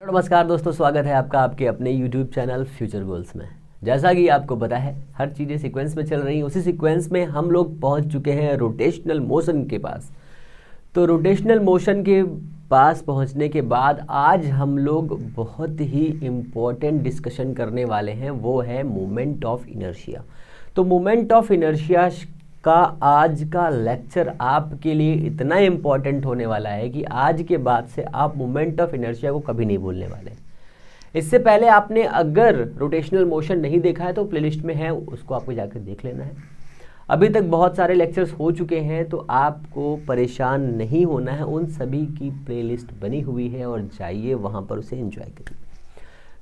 नमस्कार दोस्तों, स्वागत है आपका आपके अपने YouTube चैनल फ्यूचर गोल्स में। जैसा कि आपको पता है हर चीज़ें सीक्वेंस में चल रही हैं, उसी सीक्वेंस में हम लोग पहुंच चुके हैं रोटेशनल मोशन के पास। तो रोटेशनल मोशन के पास पहुंचने के बाद आज हम लोग बहुत ही इम्पोर्टेंट डिस्कशन करने वाले हैं, वो है मोमेंट ऑफ इनर्शिया। तो मोमेंट ऑफ इनर्शिया का आज का लेक्चर आपके लिए इतना इम्पॉर्टेंट होने वाला है कि आज के बाद से आप मोमेंट ऑफ इनर्शिया को कभी नहीं भूलने वाले। इससे पहले आपने अगर रोटेशनल मोशन नहीं देखा है तो प्लेलिस्ट में है, उसको आपको जाकर देख लेना है। अभी तक बहुत सारे लेक्चर्स हो चुके हैं तो आपको परेशान नहीं होना है, उन सभी की प्लेलिस्ट बनी हुई है और जाइए वहाँ पर उसे एंजॉय करिए।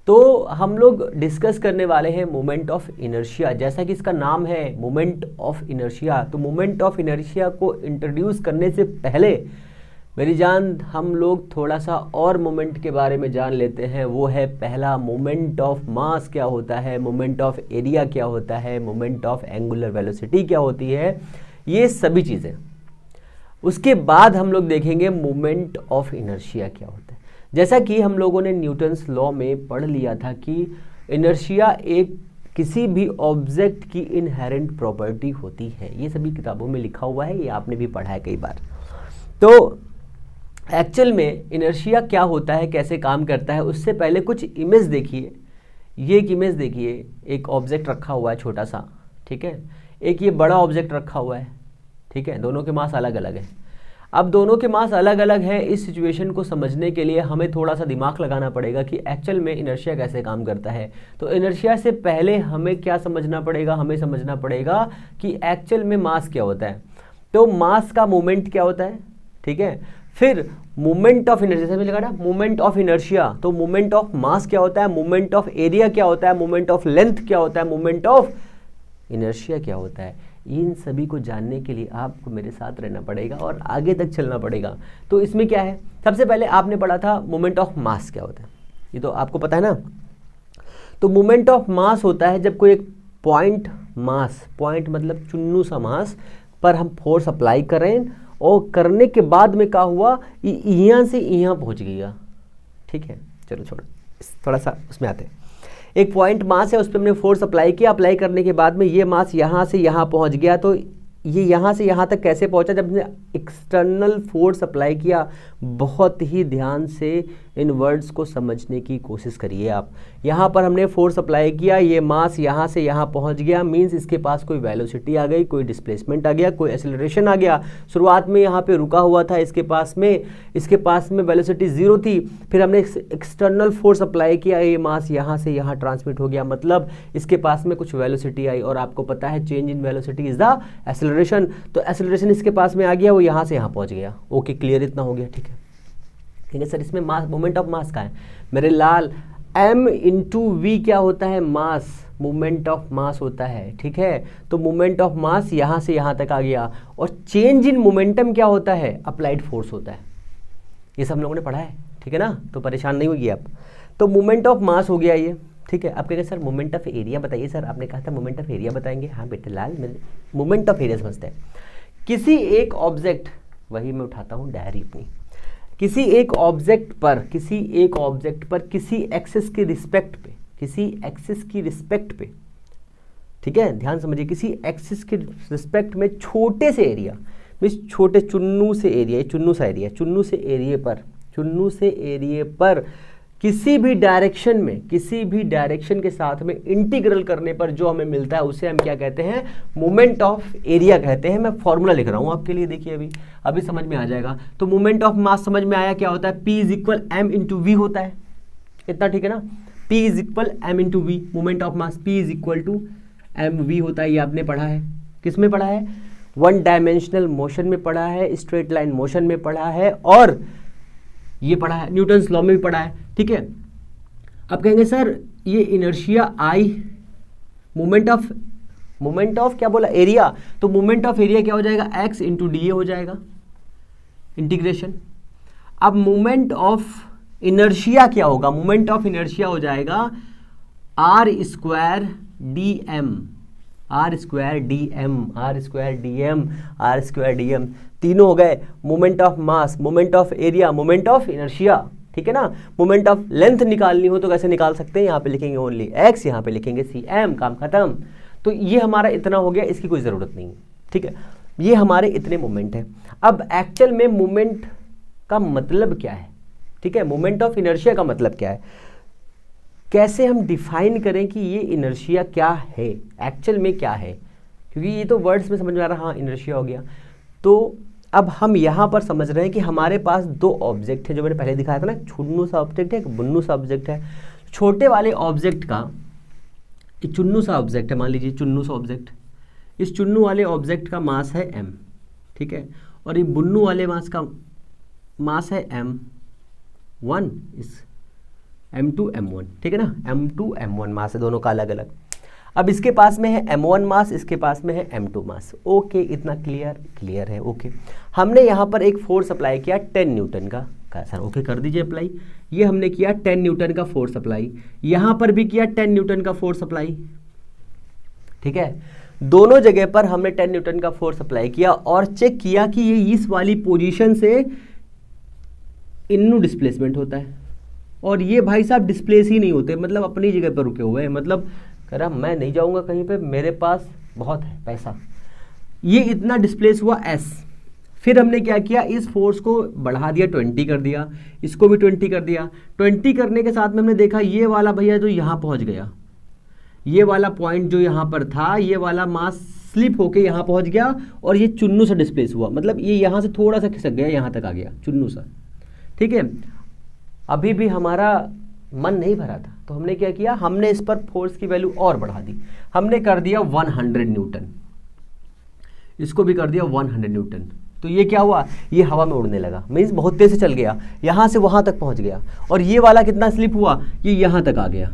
तो हम लोग डिस्कस करने वाले हैं मोमेंट ऑफ इनर्शिया। जैसा कि इसका नाम है मोमेंट ऑफ इनर्शिया, तो मोमेंट ऑफ इनर्शिया को इंट्रोड्यूस करने से पहले मेरी जान हम लोग थोड़ा सा और मोमेंट के बारे में जान लेते हैं। वो है पहला, मोमेंट ऑफ मास क्या होता है, मोमेंट ऑफ एरिया क्या होता है, मोमेंट ऑफ एंगुलर वेलोसिटी क्या होती है, ये सभी चीज़ें। उसके बाद हम लोग देखेंगे मोमेंट ऑफ इनर्शिया क्या होता है। जैसा कि हम लोगों ने न्यूटन्स लॉ में पढ़ लिया था कि इनर्शिया एक किसी भी ऑब्जेक्ट की इनहेरेंट प्रॉपर्टी होती है, ये सभी किताबों में लिखा हुआ है, ये आपने भी पढ़ा है कई बार। तो एक्चुअल में इनर्शिया क्या होता है, कैसे काम करता है, उससे पहले कुछ इमेज देखिए। ये एक इमेज देखिए, एक ऑब्जेक्ट रखा हुआ है छोटा सा, ठीक है, एक ये बड़ा ऑब्जेक्ट रखा हुआ है, ठीक है, दोनों के मास अलग अलग है। अब दोनों के मास अलग अलग है, इस सिचुएशन को समझने के लिए हमें थोड़ा सा दिमाग लगाना पड़ेगा कि एक्चुअल में इनर्शिया कैसे काम करता है। तो इनर्शिया से पहले हमें क्या समझना पड़ेगा, हमें समझना पड़ेगा कि एक्चुअल में मास क्या होता है। तो मास का मोमेंट क्या होता है, ठीक है। फिर मोमेंट ऑफ इनर्शिया से लगा ना, मोमेंट ऑफ इनर्शिया, तो मोमेंट ऑफ मास क्या होता है, मोमेंट ऑफ एरिया क्या होता है, मोमेंट ऑफ लेंथ क्या होता है, मोमेंट ऑफ इनर्शिया क्या होता है। इन सभी को जानने के लिए आपको मेरे साथ रहना पड़ेगा और आगे तक चलना पड़ेगा। तो इसमें क्या है, सबसे पहले आपने पढ़ा था मोमेंट ऑफ मास क्या होता है, ये तो आपको पता है ना। तो मोमेंट ऑफ मास होता है जब कोई एक पॉइंट मास, पॉइंट मतलब चुन्नू सा मास पर हम फोर्स अप्लाई करें और करने के बाद में क्या हुआ, यहाँ से यहाँ पहुँच गया, ठीक है। चलो छोड़ो, थोड़ा सा उसमें आते हैं। एक पॉइंट मास है, उस पर हमने फोर्स अप्लाई किया, अप्लाई करने के बाद में ये मास यहाँ से यहाँ पहुँच गया। तो ये यहाँ से यहाँ तक कैसे पहुँचा, जब हमने एक्सटर्नल फोर्स अप्लाई किया। बहुत ही ध्यान से इन वर्ड्स को समझने की कोशिश करिए आप। यहाँ पर हमने फोर्स अप्लाई किया, ये मास यहाँ से यहाँ पहुँच गया, मीन्स इसके पास कोई वेलोसिटी आ गई, कोई डिस्प्लेसमेंट आ गया, कोई एक्सेलरेशन आ गया। शुरुआत में यहाँ पे रुका हुआ था, इसके पास में वेलोसिटी 0 थी। फिर हमने एक्सटर्नल फोर्स अप्लाई किया, ये मास यहाँ से यहाँ ट्रांसमिट हो गया, मतलब इसके पास में कुछ वेलोसिटी आई। और आपको पता है change in velocity is the acceleration. तो एक्सेलरेशन इसके पास में आ गया, वो यहाँ से यहाँ पहुँच गया। ओके, क्लियर, इतना हो गया, ठीक है। ठीक है सर, इसमें मास, मोमेंट ऑफ मास का है मेरे लाल। m इंटू वी क्या होता है, मास, मोमेंट ऑफ मास होता है, ठीक है। तो मोमेंट ऑफ मास यहाँ से यहाँ तक आ गया। और चेंज इन मोमेंटम क्या होता है, अप्लाइड फोर्स होता है। ये सब लोगों ने पढ़ा है, ठीक है ना, तो परेशान नहीं होगी आप। तो मोमेंट ऑफ मास हो गया ये, ठीक है। आप कहेंगे सर मोमेंट ऑफ एरिया बताइए, सर आपने कहा था मोमेंट ऑफ एरिया बताएंगे। हाँ बेटे लाल, मोमेंट ऑफ एरिया समझते हैं। किसी एक ऑब्जेक्ट, वही मैं उठाता हूँ डायरी अपनी, किसी एक ऑब्जेक्ट पर किसी एक्सिस की रिस्पेक्ट पे, ठीक है, ध्यान समझिए, किसी एक्सिस के रिस्पेक्ट में छोटे से एरिया, मीन्स छोटे चुन्नू से एरिया पर किसी भी डायरेक्शन के साथ में इंटीग्रल करने पर जो हमें मिलता है उसे हम क्या कहते हैं, मोमेंट ऑफ एरिया कहते हैं। मैं फॉर्मूला लिख रहा हूं आपके लिए, देखिए अभी समझ में आ जाएगा। तो मोमेंट ऑफ मास समझ में आया क्या होता है, P is equal m into V होता है, इतना ठीक है ना। P is equal m into V, moment of mass P is equal to M V होता है। ये आपने पढ़ा है, किस में पढ़ा है, वन डायमेंशनल मोशन में पढ़ा है, स्ट्रेट लाइन मोशन में पढ़ा है, और ये पढ़ा है न्यूटन्स लॉ में भी पढ़ा है, ठीक है। अब कहेंगे सर ये इनर्शिया आई, मोमेंट ऑफ क्या बोला, एरिया। तो मोमेंट ऑफ एरिया क्या हो जाएगा, x इंटू डी हो जाएगा, इंटीग्रेशन। अब मोमेंट ऑफ इनर्शिया क्या होगा, मोमेंट ऑफ इनर्शिया हो जाएगा r स्क्वायर डी एम, तीनों हो गए, moment of mass, moment of area, moment of inertia, ठीक है ना। मोमेंट ऑफ लेंथ निकालनी हो तो कैसे निकाल सकते हैं, यहाँ पे लिखेंगे ओनली x, यहाँ पे लिखेंगे cm, काम खत्म। तो ये हमारा इतना हो गया, इसकी कोई ज़रूरत नहीं है, ठीक है। ये हमारे इतने मोमेंट हैं। अब एक्चुअल में मोमेंट का मतलब क्या है, ठीक है, मोमेंट ऑफ इनर्शिया का मतलब क्या है, कैसे हम डिफाइन करें कि ये इनर्शिया क्या है, एक्चुअल में क्या है, क्योंकि ये तो वर्ड्स में समझ में आ रहा, हाँ इनर्शिया हो गया। तो अब हम यहाँ पर समझ रहे हैं कि हमारे पास दो ऑब्जेक्ट है, जो मैंने पहले दिखाया था ना, छुन्नू सा ऑब्जेक्ट है, एक बुन्नू सा ऑब्जेक्ट है। छोटे वाले ऑब्जेक्ट का एक चुन्नू सा ऑब्जेक्ट है, मान लीजिए चुन्नू सा ऑब्जेक्ट, इस चुन्नू वाले ऑब्जेक्ट का मास है m, ठीक है, और ये बुन्नू वाले मास का मास है m1, इस m2 m1, ठीक है ना, m2 m1 मास है दोनों का अलग अलग। अब इसके पास में है m1 मास, इसके पास में है m2 मास। ओके, इतना क्लियर है। ओके, हमने यहाँ पर एक फोर्स अप्लाई किया 10 न्यूटन का, सर ओके कर दीजिए अप्लाई। ये हमने किया 10 न्यूटन का फोर्स अप्लाई, यहाँ पर भी किया 10 न्यूटन का फोर्स अप्लाई, ठीक है। दोनों जगह पर हमने 10 न्यूटन का फोर्स अप्लाई किया और चेक किया कि ये इस वाली पोजीशन से इन्नू डिस्प्लेसमेंट होता है, और ये भाई साहब डिस्प्लेस ही नहीं होते, मतलब अपनी जगह पर रुके हुए हैं, मतलब कह रहा मैं नहीं जाऊंगा कहीं पे, मेरे पास बहुत है पैसा। ये इतना डिस्प्लेस हुआ s। फिर हमने क्या किया, इस फोर्स को बढ़ा दिया, 20 कर दिया, इसको भी 20 कर दिया। 20 करने के साथ में हमने देखा ये वाला भैया जो यहाँ पहुँच गया, ये वाला पॉइंट जो यहाँ पर था, ये वाला मास स्लिप होके यहाँ पहुँच गया और ये चुन्नू सा डिस्प्लेस हुआ, मतलब ये यहाँ से थोड़ा सा खिसक गया, यहाँ तक आ गया चुन्नू सा, ठीक है। अभी भी हमारा मन नहीं भरा था, तो हमने क्या किया, हमने इस पर फोर्स की वैल्यू और बढ़ा दी, हमने कर दिया 100 न्यूटन, इसको भी कर दिया 100 न्यूटन। तो ये क्या हुआ, ये हवा में उड़ने लगा, मीन्स बहुत तेज से चल गया, यहाँ से वहाँ तक पहुँच गया, और ये वाला कितना स्लिप हुआ, ये यहाँ तक आ गया,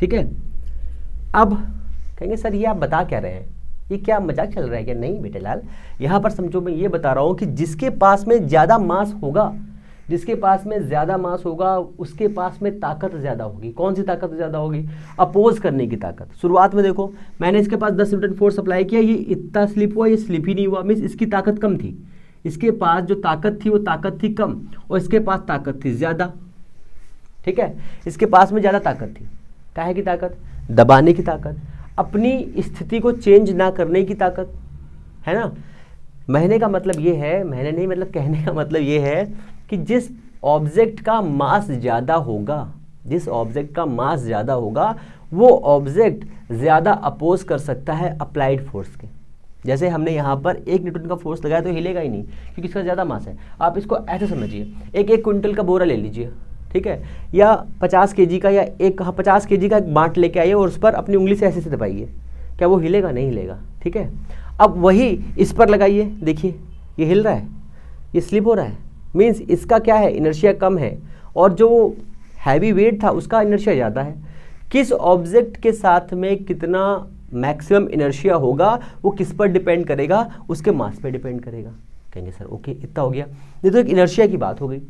ठीक है। अब कहेंगे सर ये आप बता क्या रहे हैं, ये क्या मजाक चल रहा है क्या? नहीं बेटे लाल, यहाँ पर समझो मैं ये बता रहा हूँ कि जिसके पास में ज़्यादा मास होगा, जिसके पास में ज़्यादा मास होगा उसके पास में ताकत ज़्यादा होगी। कौन सी ताकत ज़्यादा होगी? अपोज करने की ताकत। शुरुआत में देखो मैंने इसके पास 10 न्यूटन फोर्स अप्लाई किया, ये इतना स्लिप हुआ, ये स्लिप ही नहीं हुआ, मीन्स इसकी ताकत कम थी, इसके पास जो ताकत थी वो ताकत थी कम और इसके पास ताकत थी ज़्यादा, ठीक है। इसके पास में ज़्यादा ताकत थी, काहे की ताकत? दबाने की ताकत, अपनी स्थिति को चेंज ना करने की ताकत, है ना। कहने का मतलब ये है, कहने नहीं मतलब कहने का मतलब ये है कि जिस ऑब्जेक्ट का मास ज़्यादा होगा, जिस ऑब्जेक्ट का मास ज़्यादा होगा वो ऑब्जेक्ट ज़्यादा अपोज कर सकता है अप्लाइड फोर्स के। जैसे हमने यहाँ पर 1 न्यूटन का फोर्स लगाया तो हिलेगा ही नहीं क्योंकि इसका ज़्यादा मास है। आप इसको ऐसे समझिए, एक क्विंटल का बोरा ले लीजिए, ठीक है, या 50 केजी का, या 50 केजी का एक बाँट लेके आइए और उस पर अपनी उंगली से ऐसे से दबाइए, क्या वो हिलेगा? नहीं हिलेगा, ठीक है। अब वही इस पर लगाइए, देखिए ये हिल रहा है, ये स्लिप हो रहा है, मीन्स इसका क्या है, इनर्शिया कम है, और जो हैवी वेट था उसका इनर्शिया ज़्यादा है। किस ऑब्जेक्ट के साथ में कितना मैक्सिमम इनर्शिया होगा वो किस पर डिपेंड करेगा? उसके मास पे डिपेंड करेगा। कहेंगे सर ओके इतना हो गया, ये तो एक इनर्शिया की बात हो गई।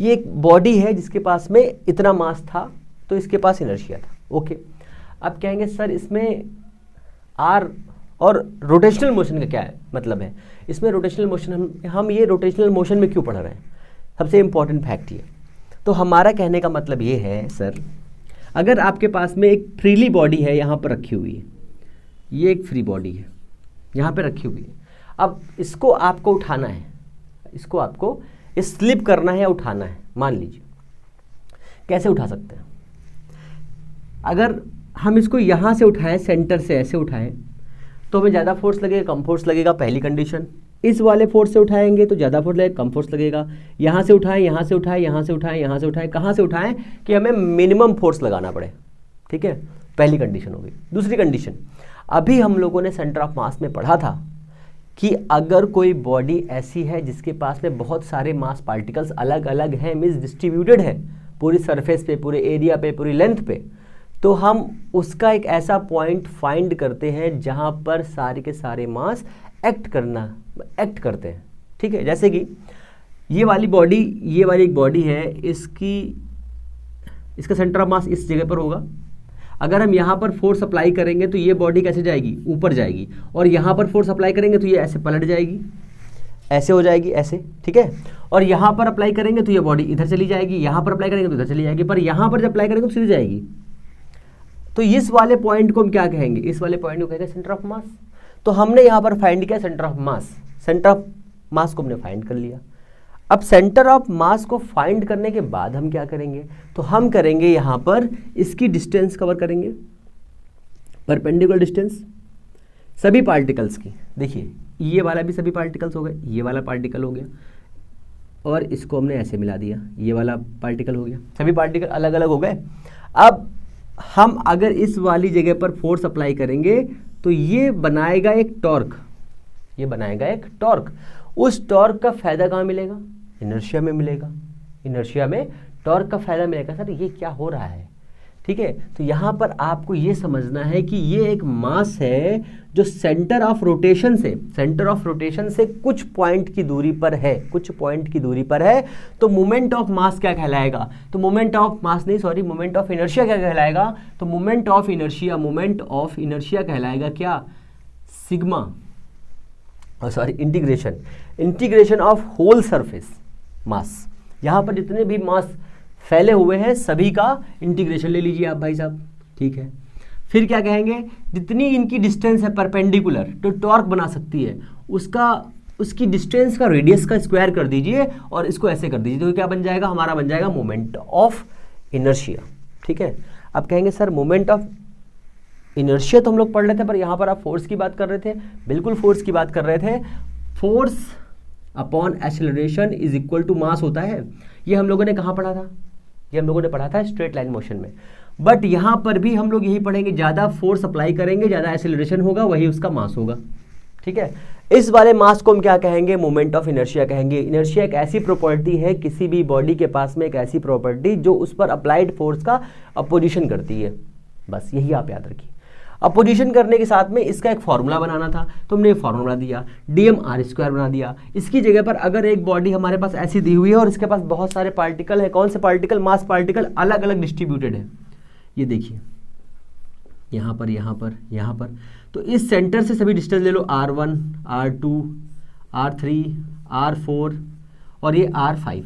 ये एक बॉडी है जिसके पास में इतना मास था तो इसके पास इनर्शिया था, ओके। अब कहेंगे सर इसमें आर और रोटेशनल मोशन का क्या है मतलब है? इसमें रोटेशनल मोशन, हम ये रोटेशनल मोशन में क्यों पढ़ रहे हैं? सबसे इम्पॉर्टेंट फैक्ट ये। तो हमारा कहने का मतलब ये है सर, अगर आपके पास में एक फ्रीली बॉडी है यहाँ पर रखी हुई है, ये एक फ्री बॉडी है यहाँ पे रखी हुई है, अब इसको आपको उठाना है, इसको आपको स्लिप करना है या उठाना है। मान लीजिए कैसे उठा सकते हैं? अगर हम इसको यहाँ से उठाएं, सेंटर से ऐसे उठाएं तो हमें ज़्यादा फोर्स लगेगा कम फोर्स लगेगा, पहली कंडीशन। इस वाले फोर्स से उठाएंगे तो ज़्यादा फोर्स लगेगा कम फोर्स लगेगा। यहाँ से उठाएं, यहाँ से उठाएं, यहाँ से उठाएं, यहाँ से उठाएं, कहाँ से उठाएं कि हमें मिनिमम फोर्स लगाना पड़े, ठीक है, पहली कंडीशन होगी। दूसरी कंडीशन, अभी हम लोगों ने सेंटर ऑफ मास में पढ़ा था कि अगर कोई बॉडी ऐसी है जिसके पास में बहुत सारे मास पार्टिकल्स अलग अलग हैं, मीन्स डिस्ट्रीब्यूटेड है पूरी सरफेस पे, पूरे एरिया पे, पूरी लेंथ पे, तो हम उसका एक ऐसा पॉइंट फाइंड करते हैं जहाँ पर सारे के सारे मास एक्ट करते हैं, ठीक है। जैसे कि ये वाली बॉडी, ये वाली एक बॉडी है, इसका सेंटर ऑफ मास इस जगह पर होगा। अगर हम यहाँ पर फोर्स अप्लाई करेंगे तो ये बॉडी कैसे जाएगी? ऊपर जाएगी, और यहाँ पर फोर्स अप्लाई करेंगे तो ये ऐसे पलट जाएगी। ऐसे हो जाएगी, ऐसे, ठीक है। और यहाँ पर अप्लाई करेंगे तो ये बॉडी इधर चली जाएगी, यहाँ पर अप्लाई करेंगे तो इधर चली जाएगी, पर यहाँ पर जब अप्लाई करेंगे तो सीधी जाएगी। तो इस वाले पॉइंट को हम क्या कहेंगे, इस वाले पॉइंट को कहेंगे सेंटर ऑफ मास। तो हमने यहाँ पर फाइंड किया centre of mass, centre of mass को हमने फाइंड कर लिया। अब सेंटर ऑफ मास को फाइंड करने के बाद हम क्या करेंगे, तो हम करेंगे यहाँ पर इसकी डिस्टेंस कवर करेंगे, परपेंडिकुलर डिस्टेंस सभी पार्टिकल्स की। देखिए ये वाला भी सभी पार्टिकल्स हो गए, ये वाला पार्टिकल हो गया, और इसको हमने ऐसे मिला दिया, ये वाला पार्टिकल हो गया, सभी पार्टिकल अलग अलग हो गए। अब हम अगर इस वाली जगह पर फोर्स अप्लाई करेंगे तो ये बनाएगा एक टॉर्क, ये बनाएगा एक टॉर्क। उस टॉर्क का फायदा कहाँ मिलेगा, इनर्शिया में मिलेगा, इनर्शिया में टॉर्क का फायदा मिलेगा। सर ये क्या हो रहा है, ठीक है। तो यहाँ पर आपको ये समझना है कि ये एक मास है जो सेंटर ऑफ रोटेशन से, सेंटर ऑफ रोटेशन से कुछ पॉइंट की दूरी पर है, कुछ पॉइंट की दूरी पर है। तो मोमेंट ऑफ मास क्या कहलाएगा, तो मोमेंट ऑफ मास नहीं, सॉरी, मोमेंट ऑफ इनर्शिया क्या कहलाएगा, तो moment of inertia, moment of inertia कहलाएगा क्या, sigma, sorry integration, integration of whole surface mass. यहाँ पर जितने भी मास फैले हुए हैं सभी का इंटीग्रेशन ले लीजिए आप भाई साहब, ठीक है। फिर क्या कहेंगे, जितनी इनकी डिस्टेंस है परपेंडिकुलर तो टॉर्क बना सकती है, उसका, उसकी डिस्टेंस का रेडियस का स्क्वायर कर दीजिए और इसको ऐसे कर दीजिए, तो क्या बन जाएगा, हमारा बन जाएगा मोमेंट ऑफ इनर्शिया, ठीक है। अब कहेंगे सर मोमेंट ऑफ इनर्शिया तो हम लोग पढ़ रहे थे, पर यहाँ पर आप फोर्स की बात कर रहे थे, बिल्कुल फोर्स की बात कर रहे थे। Force upon acceleration is equal to mass होता है, ये हम लोगों ने कहाँ पढ़ा था, ये हम लोगों ने पढ़ा था स्ट्रेट लाइन मोशन में। बट यहाँ पर भी हम लोग यही पढ़ेंगे, ज़्यादा फोर्स अप्लाई करेंगे ज़्यादा एक्सेलरेशन होगा, वही उसका मास होगा, ठीक है। इस वाले मास को हम क्या कहेंगे, मोमेंट ऑफ इनर्शिया कहेंगे। इनर्शिया एक ऐसी प्रॉपर्टी है किसी भी बॉडी के पास में, एक ऐसी प्रॉपर्टी जो उस पर अप्लाइड फोर्स का अपोजिशन करती है, बस यही आप याद रखिए। अपोजिशन करने के साथ में इसका एक फॉर्मूला बनाना था, तो हमने फॉर्मूला दिया, dmr² बना दिया। इसकी जगह पर अगर एक बॉडी हमारे पास ऐसी दी हुई है और इसके पास बहुत सारे पार्टिकल है, कौन से पार्टिकल, मास पार्टिकल अलग अलग डिस्ट्रीब्यूटेड है, ये देखिए यहाँ पर, यहाँ पर, यहाँ पर। तो इस सेंटर से सभी डिस्टेंस ले लो, r1, r2, r3, r4 और ये r5,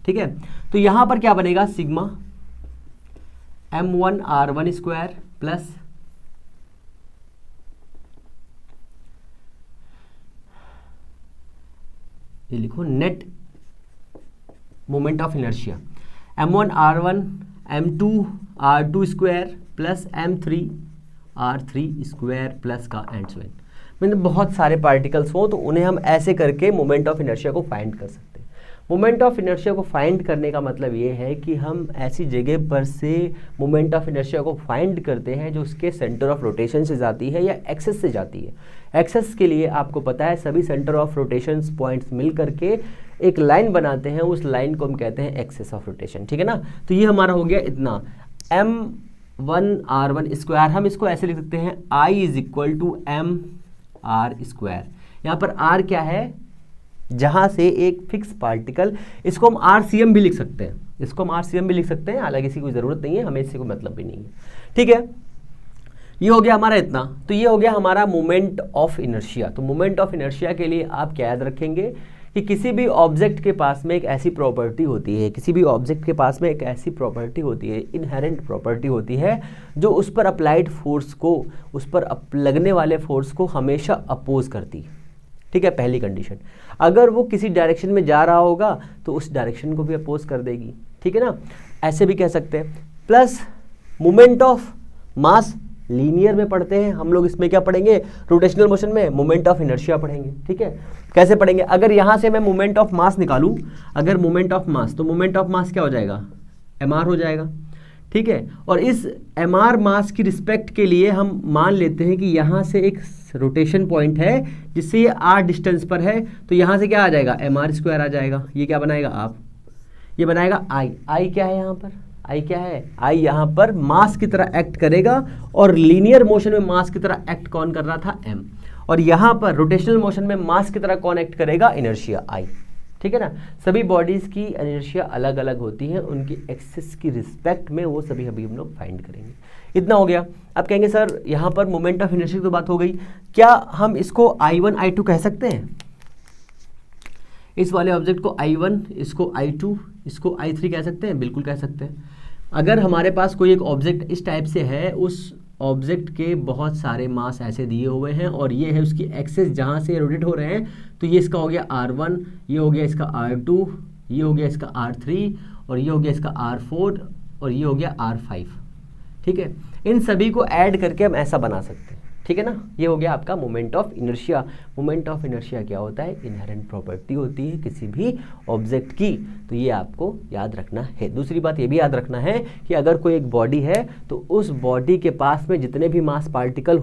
ठीक है। तो यहाँ पर क्या बनेगा, सिग्मा m1 r1² प्लस ये लिखो net moment of inertia, m1 r1 m2 r2² plus m3 r3² plus का एंड सो ऑन। मतलब बहुत सारे पार्टिकल्स हो तो उन्हें हम ऐसे करके मोमेंट ऑफ इनर्शिया को फाइंड कर सकते हैं। मोमेंट ऑफ इनर्शिया को फाइंड करने का मतलब ये है कि हम ऐसी जगह पर से मोमेंट ऑफ इनर्शिया को फाइंड करते हैं जो उसके सेंटर ऑफ रोटेशन से जाती है या एक्सेस से जाती है। एक्सेस के लिए आपको पता है सभी सेंटर ऑफ रोटेशन पॉइंट्स मिल करके एक लाइन बनाते हैं, उस लाइन को हम कहते हैं एक्सेस ऑफ रोटेशन, ठीक है ना। तो ये हमारा हो गया इतना m1 r1²। हम इसको ऐसे लिख सकते हैं I is equal to mr²। यहाँ पर r क्या है, जहाँ से एक फिक्स पार्टिकल, इसको हम RCM भी लिख सकते हैं, इसको हम RCM भी लिख सकते हैं, हालांकि इसकी कोई ज़रूरत नहीं है, हमें इससे कोई मतलब भी नहीं है, ठीक है। ये हो गया हमारा इतना, तो ये हो गया हमारा मोमेंट ऑफ इनर्शिया। तो मोमेंट ऑफ इनर्शिया के लिए आप क्या याद रखेंगे कि किसी भी ऑब्जेक्ट के पास में एक ऐसी प्रॉपर्टी होती है, किसी भी ऑब्जेक्ट के पास में एक ऐसी प्रॉपर्टी होती है, इनहेरेंट प्रॉपर्टी होती है जो उस पर अप्लाइड फोर्स को, उस पर लगने वाले फोर्स को हमेशा अपोज करती है, ठीक है। पहली कंडीशन, अगर वो किसी डायरेक्शन में जा रहा होगा तो उस डायरेक्शन को भी अपोज कर देगी, ठीक है ना। ऐसे भी कह सकते हैं। Plus moment of mass linear में पढ़ते हैं हम लोग, इसमें क्या पढ़ेंगे, रोटेशनल मोशन में मोमेंट ऑफ इनर्शिया पढ़ेंगे, ठीक है। कैसे पढ़ेंगे, अगर यहाँ से मैं मोमेंट ऑफ मास निकालूं, अगर मोमेंट ऑफ मास, तो मोमेंट ऑफ मास क्या हो जाएगा, mr हो जाएगा, ठीक है। और इस mr मास की रिस्पेक्ट के लिए हम मान लेते हैं कि यहाँ से एक रोटेशन पॉइंट है जिससे ये r डिस्टेंस पर है, तो यहाँ से क्या आ जाएगा, mr² आ जाएगा। ये क्या बनाएगा आप, ये बनाएगा I क्या है यहाँ पर, I क्या है, I यहाँ पर मास की तरह एक्ट करेगा, और लीनियर मोशन में मास की तरह एक्ट कौन कर रहा था, m, और यहाँ पर रोटेशनल मोशन में मास की तरह कौन एक्ट करेगा, इनर्शिया I, ठीक है ना। सभी बॉडीज़ की इनर्शिया अलग अलग होती है, उनकी एक्सिस की रिस्पेक्ट में, वो सभी अभी हम लोग फाइंड करेंगे। इतना हो गया। अब कहेंगे सर यहाँ पर मोमेंट ऑफ इनर्शिया की तो बात हो गई, क्या हम इसको I1 I2 कह सकते हैं, इस वाले ऑब्जेक्ट को I1, इसको I2, इसको I3 कह सकते हैं, बिल्कुल कह सकते हैं। अगर हमारे पास कोई एक ऑब्जेक्ट इस टाइप से है, उस ऑब्जेक्ट के बहुत सारे मास ऐसे दिए हुए हैं और ये है उसकी एक्सेस जहाँ से रोटेट हो रहे हैं, तो ये इसका हो गया R1, ये हो गया इसका R2, ये हो गया इसका R3 और ये हो गया इसका R4 और ये हो गया R5। ठीक है, इन सभी को ऐड करके हम ऐसा बना सकते हैं। ठीक है ना, ये हो गया आपका moment of inertia. Moment of inertia क्या होता है? इनहेरेंट प्रॉपर्टी होती है किसी भी ऑब्जेक्ट की, तो ये आपको याद रखना है। दूसरी बात ये भी याद रखना है कि अगर कोई एक बॉडी है तो उस बॉडी के पास में जितने भी मास पार्टिकल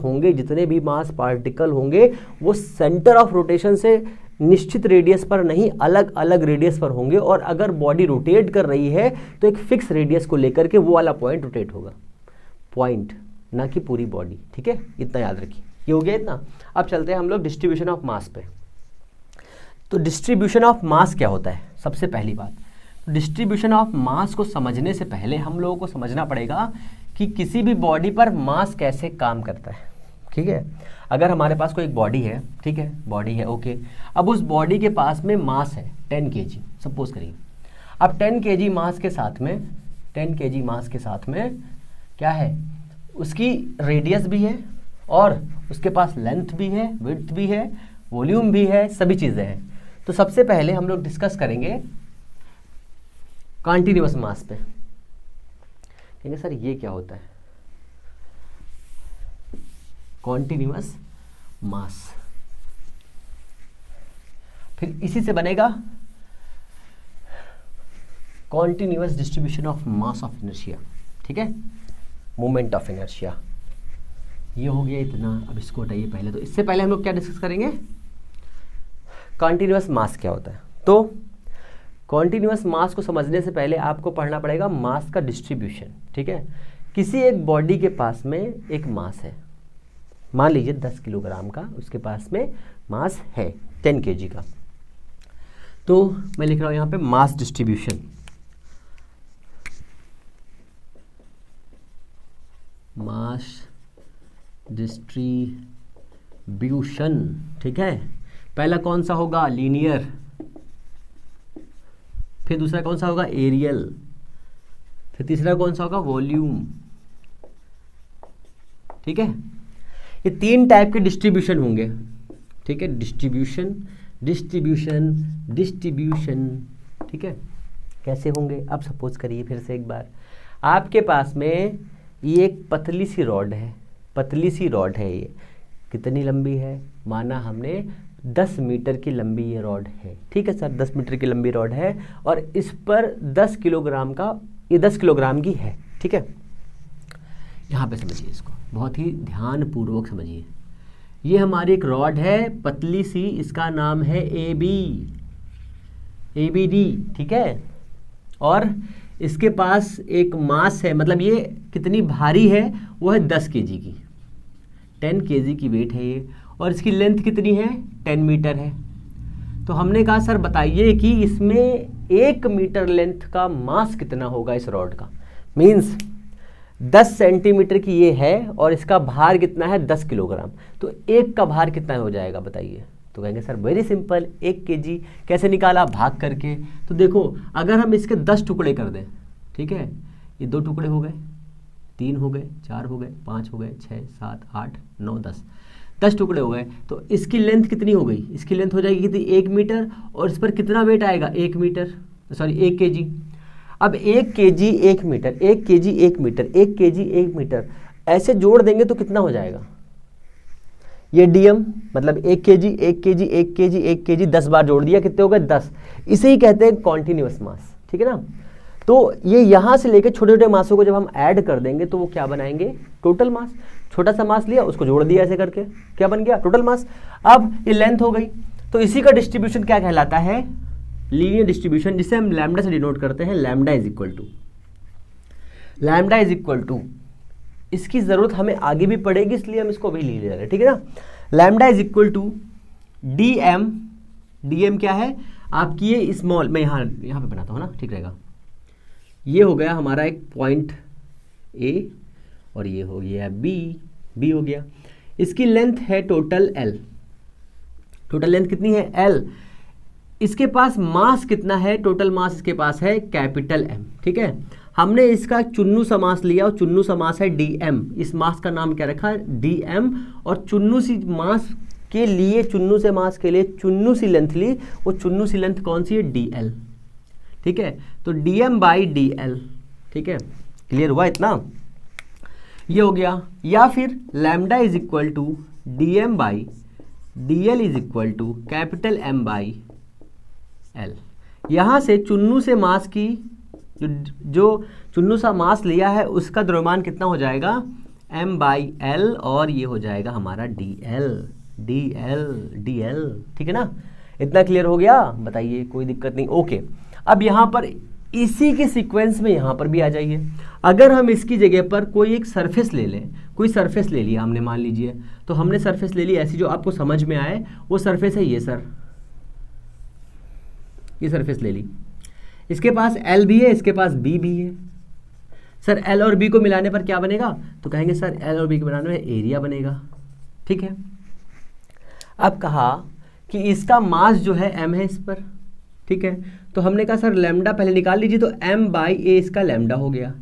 होंगे वो सेंटर ऑफ रोटेशन से निश्चित रेडियस पर नहीं, अलग अलग रेडियस पर होंगे। और अगर बॉडी रोटेट कर रही है तो एक फिक्स रेडियस को लेकर के वो वाला पॉइंट रोटेट होगा, पॉइंट ना कि पूरी बॉडी। ठीक है, इतना याद रखिए। ये हो गया इतना। अब चलते हैं हम लोग डिस्ट्रीब्यूशन ऑफ मास पे। तो डिस्ट्रीब्यूशन ऑफ मास क्या होता है? सबसे पहली बात, डिस्ट्रीब्यूशन ऑफ मास को समझने से पहले हम लोगों को समझना पड़ेगा कि किसी भी बॉडी पर मास कैसे काम करता है। ठीक है, अगर हमारे पास कोई एक बॉडी है, ठीक है, बॉडी है, ओके। अब उस बॉडी के पास में मास है 10 kg, सपोज करिए। अब 10 kg मास के साथ में, 10 kg मास के साथ में क्या है? उसकी रेडियस भी है और उसके पास लेंथ भी है, विड्थ भी है, वॉल्यूम भी है, सभी चीज़ें हैं। तो सबसे पहले हम लोग डिस्कस करेंगे कॉन्टिन्यूअस मास पे। कहेंगे सर ये क्या होता है? कॉन्टिन्यूअस मास, फिर इसी से बनेगा continuous distribution of mass of inertia. ठीक है, मोमेंट ऑफ इनर्शिया। ये हो गया इतना। अब इसको हटाइए पहले। तो इससे पहले हम लोग क्या डिस्कस करेंगे? कॉन्टिन्यूअस मास क्या होता है। तो कॉन्टिन्यूअस मास को समझने से पहले आपको पढ़ना पड़ेगा मास का डिस्ट्रीब्यूशन। ठीक है, किसी एक बॉडी के पास में एक मास है, मान लीजिए 10 किलोग्राम का उसके पास में मास है, 10 kg का। तो मैं लिख रहा हूँ यहाँ पे मास डिस्ट्रीब्यूशन। मास डिस्ट्रीब्यूशन, ठीक है। पहला कौन सा होगा? लीनियर। फिर दूसरा कौन सा होगा? एरियल। फिर तीसरा कौन सा होगा? वॉल्यूम। ठीक है, ये 3 टाइप के डिस्ट्रीब्यूशन होंगे। ठीक है, डिस्ट्रीब्यूशन, डिस्ट्रीब्यूशन, डिस्ट्रीब्यूशन। ठीक है, कैसे होंगे? अब सपोज करिए फिर से एक बार, आपके पास में ये एक पतली सी रॉड है, पतली सी रॉड है। ये कितनी लंबी है? माना हमने 10 मीटर की लंबी ये रॉड है। ठीक है सर, 10 मीटर की लंबी रॉड है और इस पर 10 किलोग्राम का, ये 10 किलोग्राम की है। ठीक है, यहाँ पे समझिए इसको, बहुत ही ध्यानपूर्वक समझिए। ये हमारी एक रॉड है पतली सी, इसका नाम है ABD। ठीक है, और इसके पास एक मास है, मतलब ये कितनी भारी है? वो है 10 kg की, 10 kg की वेट है ये। और इसकी लेंथ कितनी है? 10 मीटर है। तो हमने कहा सर बताइए कि इसमें 1 मीटर लेंथ का मास कितना होगा इस रॉड का। मीन्स 10 सेंटीमीटर की ये है और इसका भार कितना है? 10 किलोग्राम। तो एक का भार कितना हो जाएगा बताइए? तो कहेंगे सर वेरी सिंपल, 1 kg। कैसे निकाला? भाग करके। तो देखो, अगर हम इसके 10 टुकड़े कर दें, ठीक है, ये 2 टुकड़े हो गए, 3 हो गए, 4 हो गए, 5 हो गए, 6, 7, 8, 9, 10 टुकड़े हो गए। तो इसकी लेंथ कितनी हो गई? इसकी लेंथ हो जाएगी कितनी? 1 मीटर। और इस पर कितना वेट आएगा? 1 मीटर, सॉरी 1 kg। अब 1 kg 1 metre, 1 kg 1 metre, 1 kg 1 metre, ऐसे जोड़ देंगे तो कितना हो जाएगा? ये DM, मतलब 1 kg 1 kg 1 kg 1 kg 10 बार जोड़ दिया, कितने हो गए? 10। इसे ही कहते हैं कॉन्टिन्यूअस मास। ठीक है ना। तो ये यहाँ से लेकर छोटे छोटे मासों को जब हम ऐड कर देंगे तो वो क्या बनाएंगे? Total mass. छोटा सा मास लिया, उसको जोड़ दिया ऐसे करके, क्या बन गया? Total mass. अब ये लेंथ हो गई। तो इसी का डिस्ट्रीब्यूशन क्या कहलाता है? लीनियर डिस्ट्रीब्यूशन, जिसे हम लैम्डा से डिनोट करते हैं। लैम्डा इज इक्वल टू, इसकी ज़रूरत हमें आगे भी पड़ेगी, इसलिए हम इसको अभी ले रहे हैं। ठीक है ना। Lambda is equal to DM क्या है? आपकी ये स्मॉल, मैं यहाँ पे बनाता हूँ ना, ठीक रहेगा। ये हो गया हमारा एक पॉइंट A और ये हो गया B हो गया। इसकी लेंथ है टोटल L। टोटल लेंथ कितनी है? L। इसके पास मास कितना है, टोटल मास इसके पास है कैपिटल M, ठीक है। हमने इसका चुन्नू समास लिया और चुन्नू समास है DM, इस मास का नाम क्या रखा, DM, और चुन्नू सी मास के लिए, चुन्नू से मास के लिए चुन्नू सी लेंथ ली, वो चुन्नू सी लेंथ कौन सी है, DL, ठीक है। तो DM/DL, ठीक है, क्लियर हुआ इतना, ये हो गया। या फिर lambda is equal to DM/DL is equal to capital M/L। यहाँ से चुन्नू से मास की जो चुन्नू सा मास लिया है उसका द्रव्यमान कितना हो जाएगा, M/L, और ये हो जाएगा हमारा DL, ठीक है ना। इतना क्लियर हो गया, बताइए, कोई दिक्कत नहीं, ओके। अब यहाँ पर इसी के सीक्वेंस में यहाँ पर भी आ जाइए। अगर हम इसकी जगह पर कोई एक सरफेस ले लें, कोई सरफेस ले लिया हमने, मान लीजिए, तो हमने सरफेस ले ली ऐसी जो आपको समझ में आए, वो सरफेस है ये सर, ये सरफेस ले ली, इसके पास L भी है, इसके पास B भी है। सर L और B को मिलाने पर क्या बनेगा, तो कहेंगे सर L और B को मिलाने में एरिया बनेगा, ठीक है। अब कहा कि इसका मास जो है M है इस पर, ठीक है। तो हमने कहा सर लैम्डा पहले निकाल लीजिए, तो M/A इसका लैम्डा हो गया,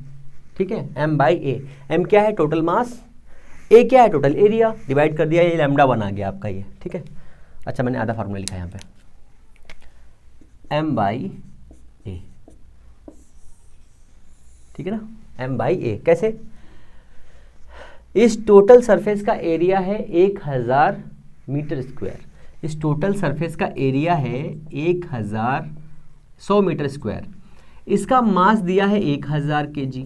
ठीक है, M/A। M क्या है, टोटल मास, A क्या है, टोटल एरिया, डिवाइड कर दिया, ये लैम्डा बना गया आपका ये, ठीक है। अच्छा, मैंने आधा फार्मूला लिखा है यहाँ पे, M/A, ठीक है ना, M/A। कैसे, इस टोटल सरफेस का एरिया है 1000 मीटर स्क्वायर, इस टोटल सरफेस का एरिया है 1100 मीटर स्क्वायर, इसका मास दिया है 1000 kg।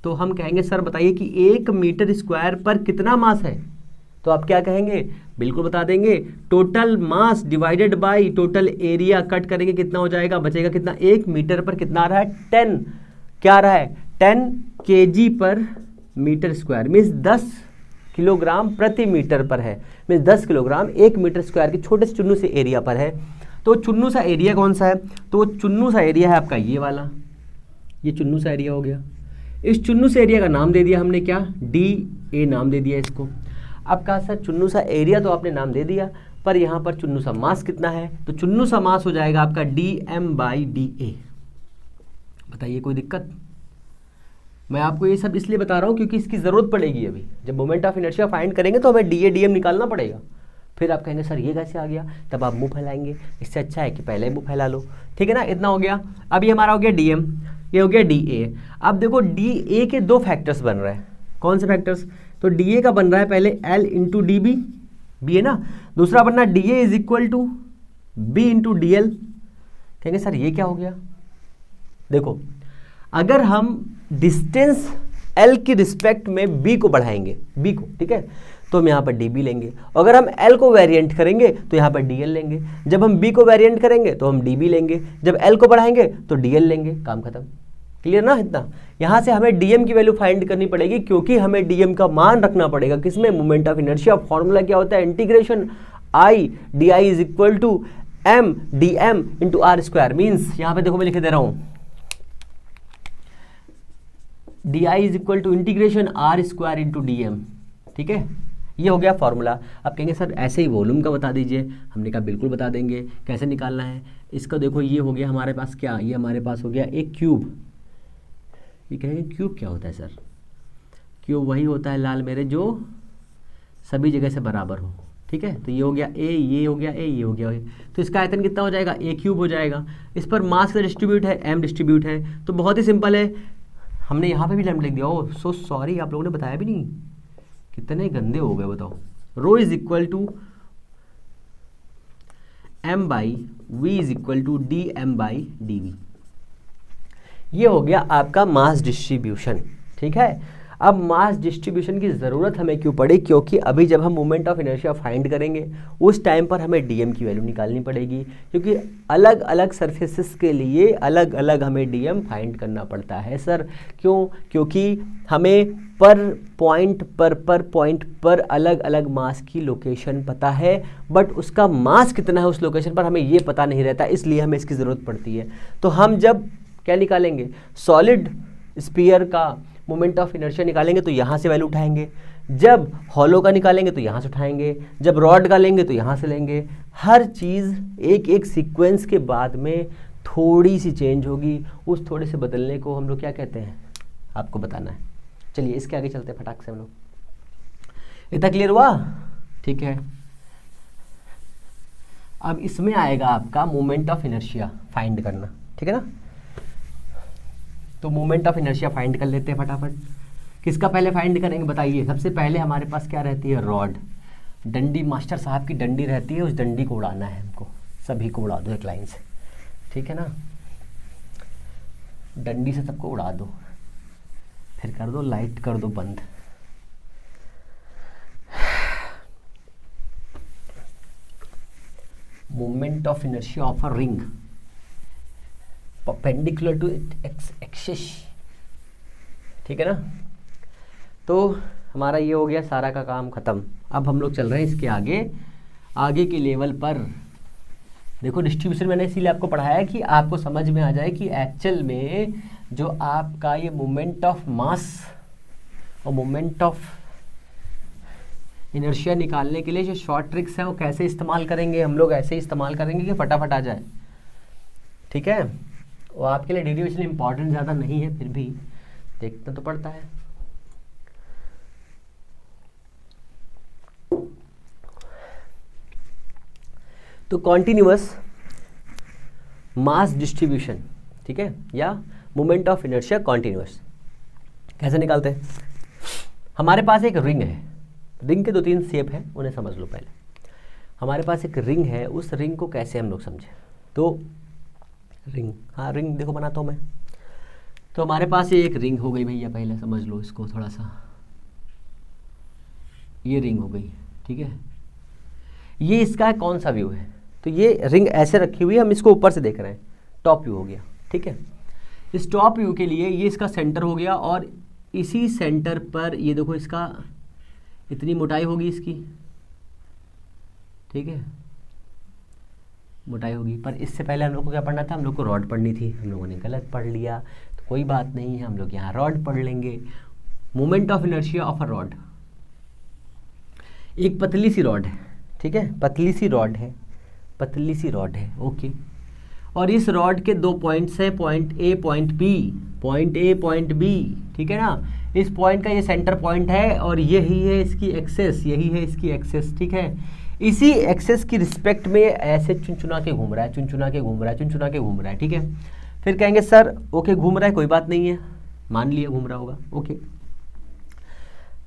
तो हम कहेंगे सर बताइए कि 1 मीटर स्क्वायर पर कितना मास है, तो आप क्या कहेंगे, बिल्कुल बता देंगे, total mass divided by total area, cut करेंगे कितना हो जाएगा, बचेगा कितना, 1 मीटर पर कितना आ रहा है, 10, क्या आ रहा है, 10 kg पर मीटर स्क्वायर, मीन्स 10 किलोग्राम प्रति मीटर पर है, मीन्स 10 किलोग्राम 1 मीटर स्क्वायर के छोटे से चुन्नू से एरिया पर है। तो चुन्नू सा एरिया कौन सा है, तो चुन्नू सा एरिया है आपका ये वाला, ये चुन्नू सा एरिया हो गया। इस चुन्नू से एरिया का नाम दे दिया हमने क्या, DA नाम दे दिया इसको। अब कहा सर चुन्नू सा एरिया तो आपने नाम दे दिया, पर यहाँ पर चुन्नू सा मास कितना है, तो चुन्नू सा मास हो जाएगा आपका DM/DA। बताइए कोई दिक्कत, मैं आपको ये सब इसलिए बता रहा हूँ क्योंकि इसकी ज़रूरत पड़ेगी। अभी जब मोमेंट ऑफ इनर्शिया फाइंड करेंगे तो हमें DA DM निकालना पड़ेगा, फिर आप कहेंगे सर ये कैसे आ गया, तब आप मुंह फैलाएंगे, इससे अच्छा है कि पहले मुंह फैला लो, ठीक है ना। इतना हो गया। अब ये हमारा हो गया DM, ये हो गया DA। अब देखो DA के 2 फैक्टर्स बन रहे हैं, कौन से फैक्टर्स, तो DA का बन रहा है पहले L इंटू DB, B है ना, दूसरा बनना DA is equal to B into DL। कहेंगे सर ये क्या हो गया, देखो अगर हम डिस्टेंस L की रिस्पेक्ट में B को बढ़ाएंगे, B को, ठीक है, तो हम यहाँ पर DB लेंगे। अगर हम L को वेरिएंट करेंगे तो यहाँ पर DL लेंगे। जब हम B को वेरिएंट करेंगे तो हम DB लेंगे। जब L को बढ़ाएंगे तो DL लेंगे। काम खत्म। क्लियर ना इतना। यहाँ से हमें DM की वैल्यू फाइंड करनी पड़ेगी, क्योंकि हमें DM का मान रखना पड़ेगा किसमें, मोमेंट ऑफ इनर्शिया। फॉर्मूला क्या होता है, integration I DI is equal to M DM into R square. Means यहाँ पे देखो मैं लिख दे रहा हूँ, DI is equal to integration R square into DM। ठीक है, ये हो गया फॉर्मूला। अब कहेंगे सर ऐसे ही वॉल्यूम का बता दीजिए। हमने कहा बिल्कुल बता देंगे, कैसे निकालना है इसका। देखो ये हो गया हमारे पास क्या, ये हमारे पास हो गया एक क्यूब। ये कहेंगे क्यूब क्या होता है सर, क्यूब वही होता है लाल मेरे जो सभी जगह से बराबर हो। ठीक है, तो ये हो गया A, ये हो गया A, ये हो गया A। तो इसका आयतन कितना हो जाएगा, A क्यूब हो जाएगा। इस पर मास का डिस्ट्रीब्यूट है, M डिस्ट्रीब्यूट है, तो बहुत ही सिंपल है। हमने यहाँ पे भी लैम्डा लिख दिया। ओह सो सॉरी, आप लोगों ने बताया भी नहीं, कितने गंदे हो गए बताओ। Rho is equal to M by V is equal to DM by DV। ये हो गया आपका मास डिस्ट्रीब्यूशन। ठीक है, अब मास डिस्ट्रीब्यूशन की ज़रूरत हमें क्यों पड़ी, क्योंकि अभी जब हम मोमेंट ऑफ इनर्शिया फाइंड करेंगे उस टाइम पर हमें DM की वैल्यू निकालनी पड़ेगी, क्योंकि अलग अलग सरफेसेस के लिए अलग अलग हमें DM फाइंड करना पड़ता है सर। क्यों, क्योंकि हमें पर पॉइंट पर अलग अलग मास की लोकेशन पता है, बट उसका मास कितना है उस लोकेशन पर हमें ये पता नहीं रहता, इसलिए हमें इसकी ज़रूरत पड़ती है। तो हम जब क्या निकालेंगे, सॉलिड स्फीयर का मोमेंट ऑफ इनर्शिया निकालेंगे तो यहाँ से वैल्यू उठाएंगे, जब हॉलो का निकालेंगे तो यहाँ से उठाएंगे, जब रॉड का लेंगे तो यहाँ से लेंगे। हर चीज़ एक एक सीक्वेंस के बाद में थोड़ी सी चेंज होगी, उस थोड़े से बदलने को हम लोग क्या कहते हैं आपको बताना है। चलिए इसके आगे चलते हैं फटाक से हम लोग। इतना क्लियर हुआ? ठीक है। अब इसमें आएगा आपका मोमेंट ऑफ इनर्शिया फाइंड करना, ठीक है ना। तो मोमेंट ऑफ इनर्शिया फाइंड कर लेते हैं फटाफट। किसका पहले फाइंड करेंगे बताइए? सबसे पहले हमारे पास क्या रहती है? रॉड, डंडी, मास्टर साहब की डंडी रहती है, उस डंडी को उड़ाना है हमको। सभी को उड़ा दो एक लाइन से, ठीक है ना। डंडी से सबको उड़ा दो, फिर कर दो लाइट, कर दो बंद। Moment of inertia of a ring perpendicular to its axis, ठीक है ना। तो हमारा ये हो गया सारा का काम खत्म। अब हम लोग चल रहे हैं इसके आगे, आगे के लेवल पर। देखो डिस्ट्रीब्यूशन मैंने इसीलिए आपको पढ़ाया कि आपको समझ में आ जाए कि एक्चुअल में जो आपका ये मोमेंट ऑफ मास और मोमेंट ऑफ इनर्शिया निकालने के लिए जो शॉर्ट ट्रिक्स हैं वो कैसे इस्तेमाल करेंगे। हम लोग ऐसे ही इस्तेमाल करेंगे कि फटाफट आ जाए, ठीक है। वो आपके लिए डेरिवेशन इंपॉर्टेंट ज़्यादा नहीं है, फिर भी देखना तो पड़ता है। तो कॉन्टिन्यूअस मास डिस्ट्रीब्यूशन, ठीक है, या मोमेंट ऑफ इनर्शिया कॉन्टिन्यूअस कैसे निकालते हैं? हमारे पास एक रिंग है, रिंग के 2-3 शेप हैं, उन्हें समझ लो पहले। हमारे पास एक रिंग है, उस रिंग को कैसे हम लोग समझें? तो रिंग, हाँ रिंग देखो बनाता हूँ मैं। तो हमारे पास ये एक रिंग हो गई भैया, पहले समझ लो इसको थोड़ा सा। ये रिंग हो गई, ठीक है। ये इसका कौन सा व्यू है? तो ये रिंग ऐसे रखी हुई है, हम इसको ऊपर से देख रहे हैं, टॉप व्यू हो गया, ठीक है। इस टॉप व्यू के लिए ये इसका सेंटर हो गया, और इसी सेंटर पर ये देखो इसका इतनी मोटाई होगी इसकी, ठीक है, मोटाई होगी। पर इससे पहले हम लोग को क्या पढ़ना था? हम लोग को रॉड पढ़नी थी, हम लोगों ने गलत पढ़ लिया, तो कोई बात नहीं है, हम लोग यहाँ रॉड पढ़ लेंगे। Moment of inertia of a rod, एक पतली सी रॉड है, ठीक है, पतली सी रॉड है, पतली सी रॉड है, ओके। और इस रॉड के 2 पॉइंट्स हैं, point A point B, point A point B, ठीक है ना। इस पॉइंट का ये सेंटर पॉइंट है, और यही है इसकी एक्सेस, यही है इसकी एक्सेस, ठीक है। इसी एक्सेस की रिस्पेक्ट में ऐसे चुनचुना के घूम रहा है, चुनचुना के घूम रहा है, चुनचुना के घूम रहा है, ठीक है। फिर कहेंगे सर ओके घूम रहा है, कोई बात नहीं है, मान लिया घूम रहा होगा, ओके।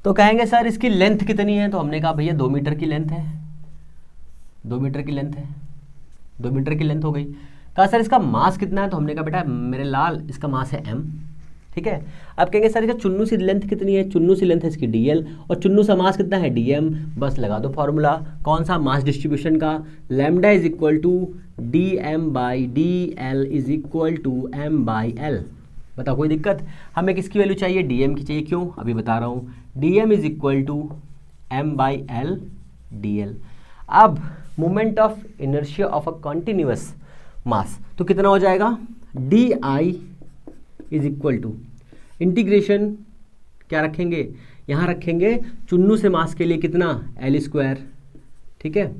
तो कहेंगे सर इसकी लेंथ कितनी है? तो हमने कहा भैया 2 मीटर की लेंथ है, 2 मीटर की लेंथ है, 2 मीटर की लेंथ हो गई। कहा सर इसका मास कितना है? तो हमने कहा बेटा मेरे लाल इसका मास है m, ठीक है। अब कहेंगे सर इसका चुन्नू सी लेंथ कितनी है? चुन्नू सी लेंथ है इसकी dl, और चुन्नू सा मास कितना है? dm। बस लगा दो फॉर्मूला, कौन सा? मास डिस्ट्रीब्यूशन का। Lambda is equal to dm by dl is equal to m by l। बताओ कोई दिक्कत? हमें किसकी वैल्यू चाहिए? dm की चाहिए। क्यों? अभी बता रहा हूँ, dm is equal to m by l dl। अब moment of inertia of a continuous mass तो कितना हो जाएगा? D I is equal to integration क्या रखेंगे? यहाँ रखेंगे चुन्नू से मास के लिए कितना? एल स्क्वायर, ठीक है।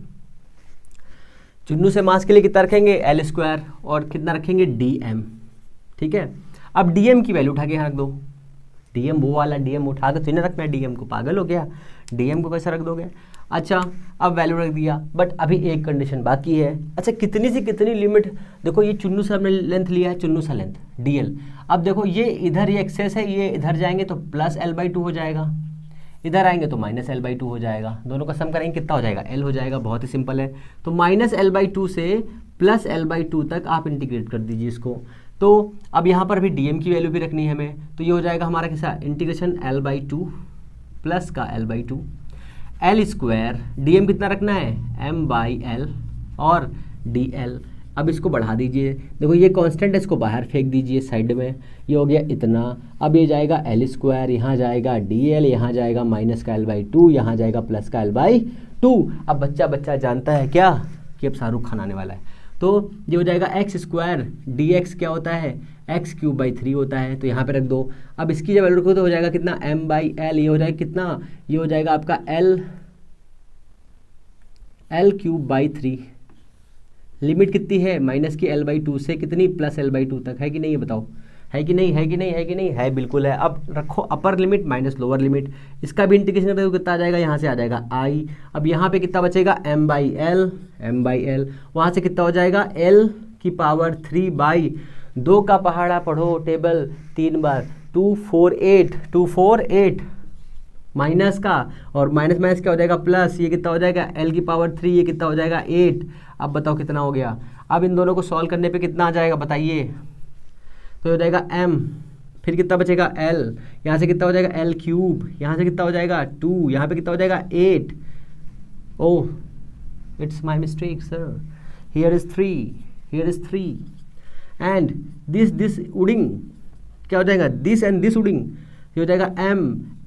चुन्नू से मास के लिए कितना रखेंगे? एल स्क्वायर, और कितना रखेंगे? डी एम, ठीक है। अब डी एम की वैल्यू उठा के यहाँ रख दो। डी एम वो वाला डी एम उठा के तो नहीं रखना है डी एम को, पागल हो गया? डी एम को कैसे रख दोगे? अच्छा अब वैल्यू रख दिया, बट अभी एक कंडीशन बाकी है। अच्छा कितनी से कितनी लिमिट? देखो ये चुन्नू से हमने लेंथ लिया है, चुन्नू सा लेंथ dl। अब देखो ये इधर ये एक्सेस है, ये इधर जाएंगे तो प्लस l/2 हो जाएगा, इधर आएंगे तो माइनस l/2 हो जाएगा। दोनों का सम करेंगे कितना हो जाएगा? l हो जाएगा। बहुत ही सिंपल है। तो माइनस l/2 से प्लस l/2 तक आप इंटीग्रेट कर दीजिए इसको। तो अब यहाँ पर भी dm की वैल्यू भी रखनी है हमें, तो ये हो जाएगा हमारा कैसा? इंटीग्रेशन l/2 प्लस का l/2 L square, D M कितना रखना है? m बाई एल और डी एल। अब इसको बढ़ा दीजिए, देखो ये कांस्टेंट है, इसको बाहर फेंक दीजिए साइड में, ये हो गया इतना। अब ये जाएगा एल स्क्वायर, यहाँ जाएगा डी एल, यहाँ जाएगा माइनस का l/2, यहाँ जाएगा प्लस का l/2। अब बच्चा जानता है क्या कि अब शाहरुख खान आने वाला है। तो ये हो जाएगा एक्स स्क्वायर डी एक्स क्या होता है, एक्स क्यूब बाई 3 होता है, तो यहाँ पे रख दो। अब इसकी जब वैल्यू रखो तो हो जाएगा कितना, एम बाई एल, ये हो जाएगा कितना, ये हो जाएगा आपका एल क्यूब बाई 3। लिमिट कितनी है, माइनस की एल बाई 2 से कितनी, प्लस एल बाई 2 तक, है कि नहीं, ये बताओ, है कि नहीं, है कि नहीं, है कि नहीं, है, बिल्कुल है। अब रखो upper limit minus lower limit, इसका भी इंटीग्रेशन करते हुए कितना आ जाएगा, यहाँ से आ जाएगा आई। अब यहाँ पे कितना बचेगा, एम बाई एल, वहाँ से कितना हो जाएगा, एल की पावर 3 बाई 2 का पहाड़ा पढ़ो टेबल 3 बार, 248 माइनस का, और माइनस माइनस क्या हो जाएगा, प्लस, ये कितना हो जाएगा, एल की पावर 3, ये कितना हो जाएगा 8। अब बताओ कितना हो गया। अब इन दोनों को सॉल्व करने पे कितना आ जाएगा बताइए, तो हो जाएगा m, फिर कितना बचेगा l, यहाँ से कितना हो जाएगा l क्यूब, यहाँ से कितना हो जाएगा 2, यहाँ पे कितना हो जाएगा 8। Oh it's my mistake sir, here is 3 and this उडिंग क्या हो जाएगा, दिस एंड दिस उडिंग, ये हो जाएगा m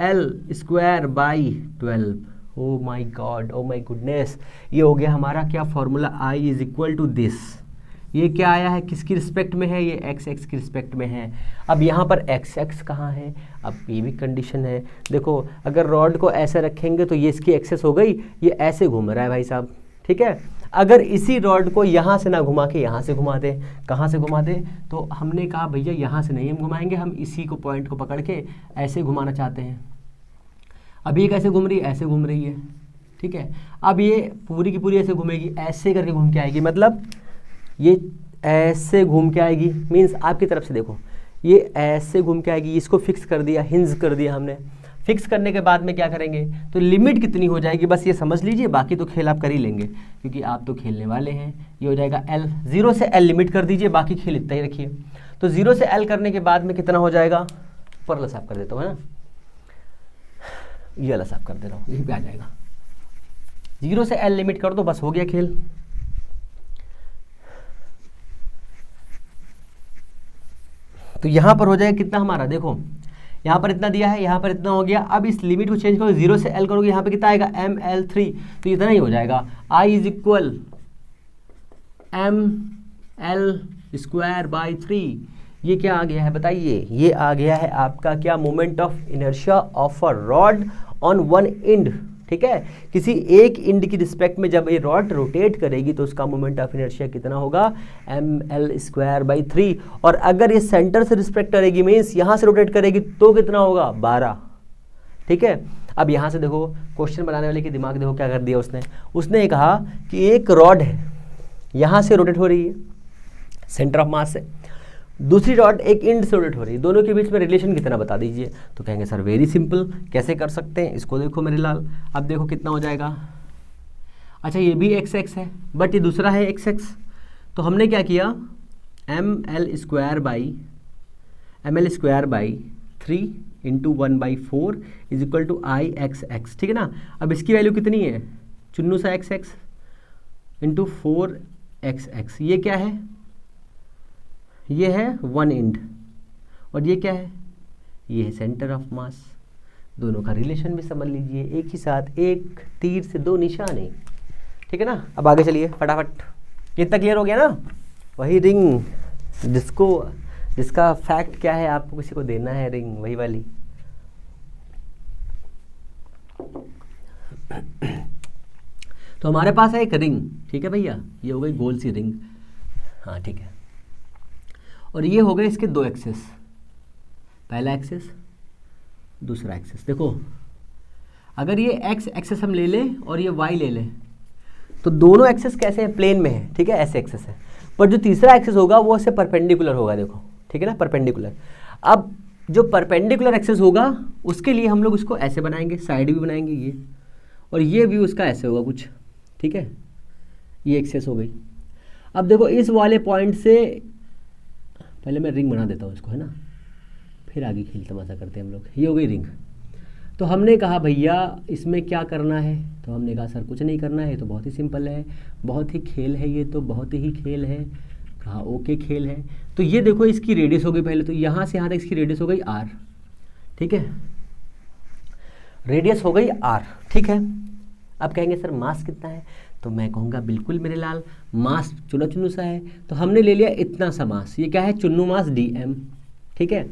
l square by 12। Oh my God, oh my goodness, ये हो गया हमारा क्या फॉर्मूला, i is equal to this. ये क्या आया है, किसकी रिस्पेक्ट में है, ये एक्स एक्स की रिस्पेक्ट में है। अब यहाँ पर एक्स एक्स कहाँ है, अब ये भी कंडीशन है। देखो अगर रॉड को ऐसे रखेंगे तो ये इसकी एक्सेस हो गई, ये ऐसे घूम रहा है भाई साहब, ठीक है। अगर इसी रॉड को यहाँ से ना घुमा के यहाँ से घुमा दे, कहाँ से घुमा दे, तो हमने कहा भैया यहाँ से नहीं हम घुमाएंगे, हम इसी को पॉइंट को पकड़ के ऐसे घुमाना चाहते हैं। अब ये कैसे घूम रही है, ऐसे घूम रही है, ठीक है। अब ये पूरी की पूरी ऐसे घूमेगी, ऐसे करके घूम के आएगी, मतलब ये ऐसे घूम के आएगी, मीन्स आपकी तरफ से देखो ये ऐसे घूम के आएगी। इसको फिक्स कर दिया, हिंज कर दिया हमने। फिक्स करने के बाद में क्या करेंगे, तो लिमिट कितनी हो जाएगी, बस ये समझ लीजिए, बाकी तो खेल आप कर ही लेंगे क्योंकि आप तो खेलने वाले हैं। ये हो जाएगा एल, 0 से एल लिमिट कर दीजिए, बाकी खेल इतना ही रखिए। तो 0 से एल करने के बाद में कितना हो जाएगा, ऊपर वाला साफ कर देता हूँ, है ना, ये वाला साफ कर दे रहा हूँ, यहीं पे आ जाएगा। 0 से एल लिमिट कर दो, बस हो गया खेल। तो यहाँ पर हो जाएगा कितना हमारा, देखो यहाँ पर इतना दिया है, यहाँ पर इतना हो गया। अब इस लिमिट को चेंज करो, 0 से एल करोगे, यहाँ पे कितना आएगा, एम एल 3, तो इतना ही हो जाएगा। I is equal M L square by 3। ये क्या आ गया है बताइए, ये आ गया है आपका क्या, moment of inertia of a rod on one and, ठीक है। किसी एक इंड की रिस्पेक्ट में जब ये रॉड रोटेट करेगी तो उसका मोमेंट ऑफ इनर्शिया कितना होगा, एम एल स्क्वायर बाई 3। और अगर ये सेंटर से रिस्पेक्ट करेगी, मीन्स यहाँ से रोटेट करेगी, तो कितना होगा, 12, ठीक है। अब यहाँ से देखो क्वेश्चन बनाने वाले के दिमाग देखो क्या कर दिया उसने कहा कि एक रॉड है, यहाँ से रोटेट हो रही है सेंटर ऑफ मास से, दूसरी रॉड एक इंड से रोटेट हो रही है, दोनों के बीच में रिलेशन कितना बता दीजिए। तो कहेंगे सर वेरी सिंपल, कैसे कर सकते हैं, इसको देखो मेरे लाल। अब देखो कितना हो जाएगा, अच्छा ये भी एक्स एक्स है बट ये दूसरा है एक्स एक्स, तो हमने क्या किया, M L square by 3 into 1/4 is equal to I X X, ठीक है ना। अब इसकी वैल्यू कितनी है, चुन्नू सा x x into 4 x x, ये क्या है, ये है वन एंड, और ये क्या है, ये है सेंटर ऑफ मास। दोनों का रिलेशन भी समझ लीजिए, एक ही साथ एक तीर से दो निशाने, ठीक है ना। अब आगे चलिए फटाफट, कितना क्लियर हो गया ना। वही रिंग जिसका फैक्ट क्या है, आपको किसी को देना है रिंग, वही वाली। तो हमारे पास है एक रिंग, ठीक है भैया, ये हो गई गोल सी रिंग, हाँ ठीक है। और ये हो गए इसके दो एक्सेस, पहला एक्सेस दूसरा एक्सेस। देखो अगर ये एक्स एक्सेस हम ले लें और ये वाई ले लें, तो दोनों एक्सेस कैसे हैं, प्लेन में है, ठीक है, ऐसे एक्सेस है। पर जो तीसरा एक्सेस होगा वो इससे परपेंडिकुलर होगा, देखो ठीक है ना, परपेंडिकुलर। अब जो परपेंडिकुलर एक्सेस होगा उसके लिए हम लोग उसको ऐसे बनाएंगे, साइड भी बनाएंगे ये, और ये व्यू उसका ऐसे होगा कुछ, ठीक है, ये एक्सेस हो गई। अब देखो इस वाले पॉइंट से, पहले मैं रिंग बना देता हूँ इसको, है ना, फिर आगे खेल तमाशा करते हैं हम लोग। ये हो गई रिंग। तो हमने कहा भैया इसमें क्या करना है, तो हमने कहा सर कुछ नहीं करना है, तो बहुत ही सिंपल है, बहुत ही खेल है ये, तो बहुत ही खेल है, कहा ओके खेल है। तो ये देखो इसकी रेडियस हो गई, पहले तो यहाँ से यहाँ तक इसकी रेडियस हो गई r, ठीक है, रेडियस हो गई r, ठीक है। अब कहेंगे सर मास कितना है, तो मैं कहूँगा बिल्कुल मेरे लाल मास चुना चुन्नू सा है, तो हमने ले लिया इतना सा मास, ये क्या है चुन्नू मास dm, ठीक है।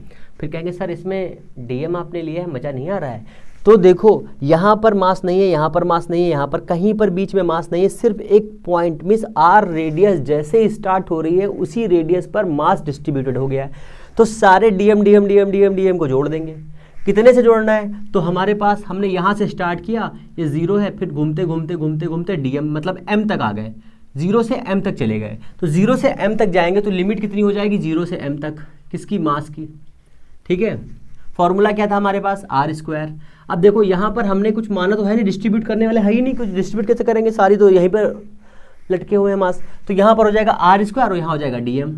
फिर कहेंगे सर इसमें dm आपने लिया है, मज़ा नहीं आ रहा है। तो देखो यहाँ पर मास नहीं है, यहाँ पर मास नहीं है, यहाँ पर कहीं पर बीच में मास नहीं है, सिर्फ एक पॉइंट मीन्स आर रेडियस जैसे स्टार्ट हो रही है उसी रेडियस पर मास डिस्ट्रीब्यूटेड हो गया है। तो सारे डीएम को जोड़ देंगे। कितने से जोड़ना है, तो हमारे पास हमने यहाँ से स्टार्ट किया, ये 0 है, फिर घूमते घूमते घूमते घूमते डीएम मतलब m तक आ गए, 0 से m तक चले गए। तो 0 से m तक जाएंगे तो लिमिट कितनी हो जाएगी 0 से m तक, किसकी, मास की, ठीक है। फॉर्मूला क्या था हमारे पास, r²। अब देखो यहाँ पर हमने कुछ माना तो है नहीं, डिस्ट्रीब्यूट करने वाले है ही नहीं, कुछ डिस्ट्रीब्यूट कैसे करेंगे, सारी तो यहीं पर लटके हुए हैं मास। तो यहाँ पर हो जाएगा r² और यहाँ हो जाएगा dm,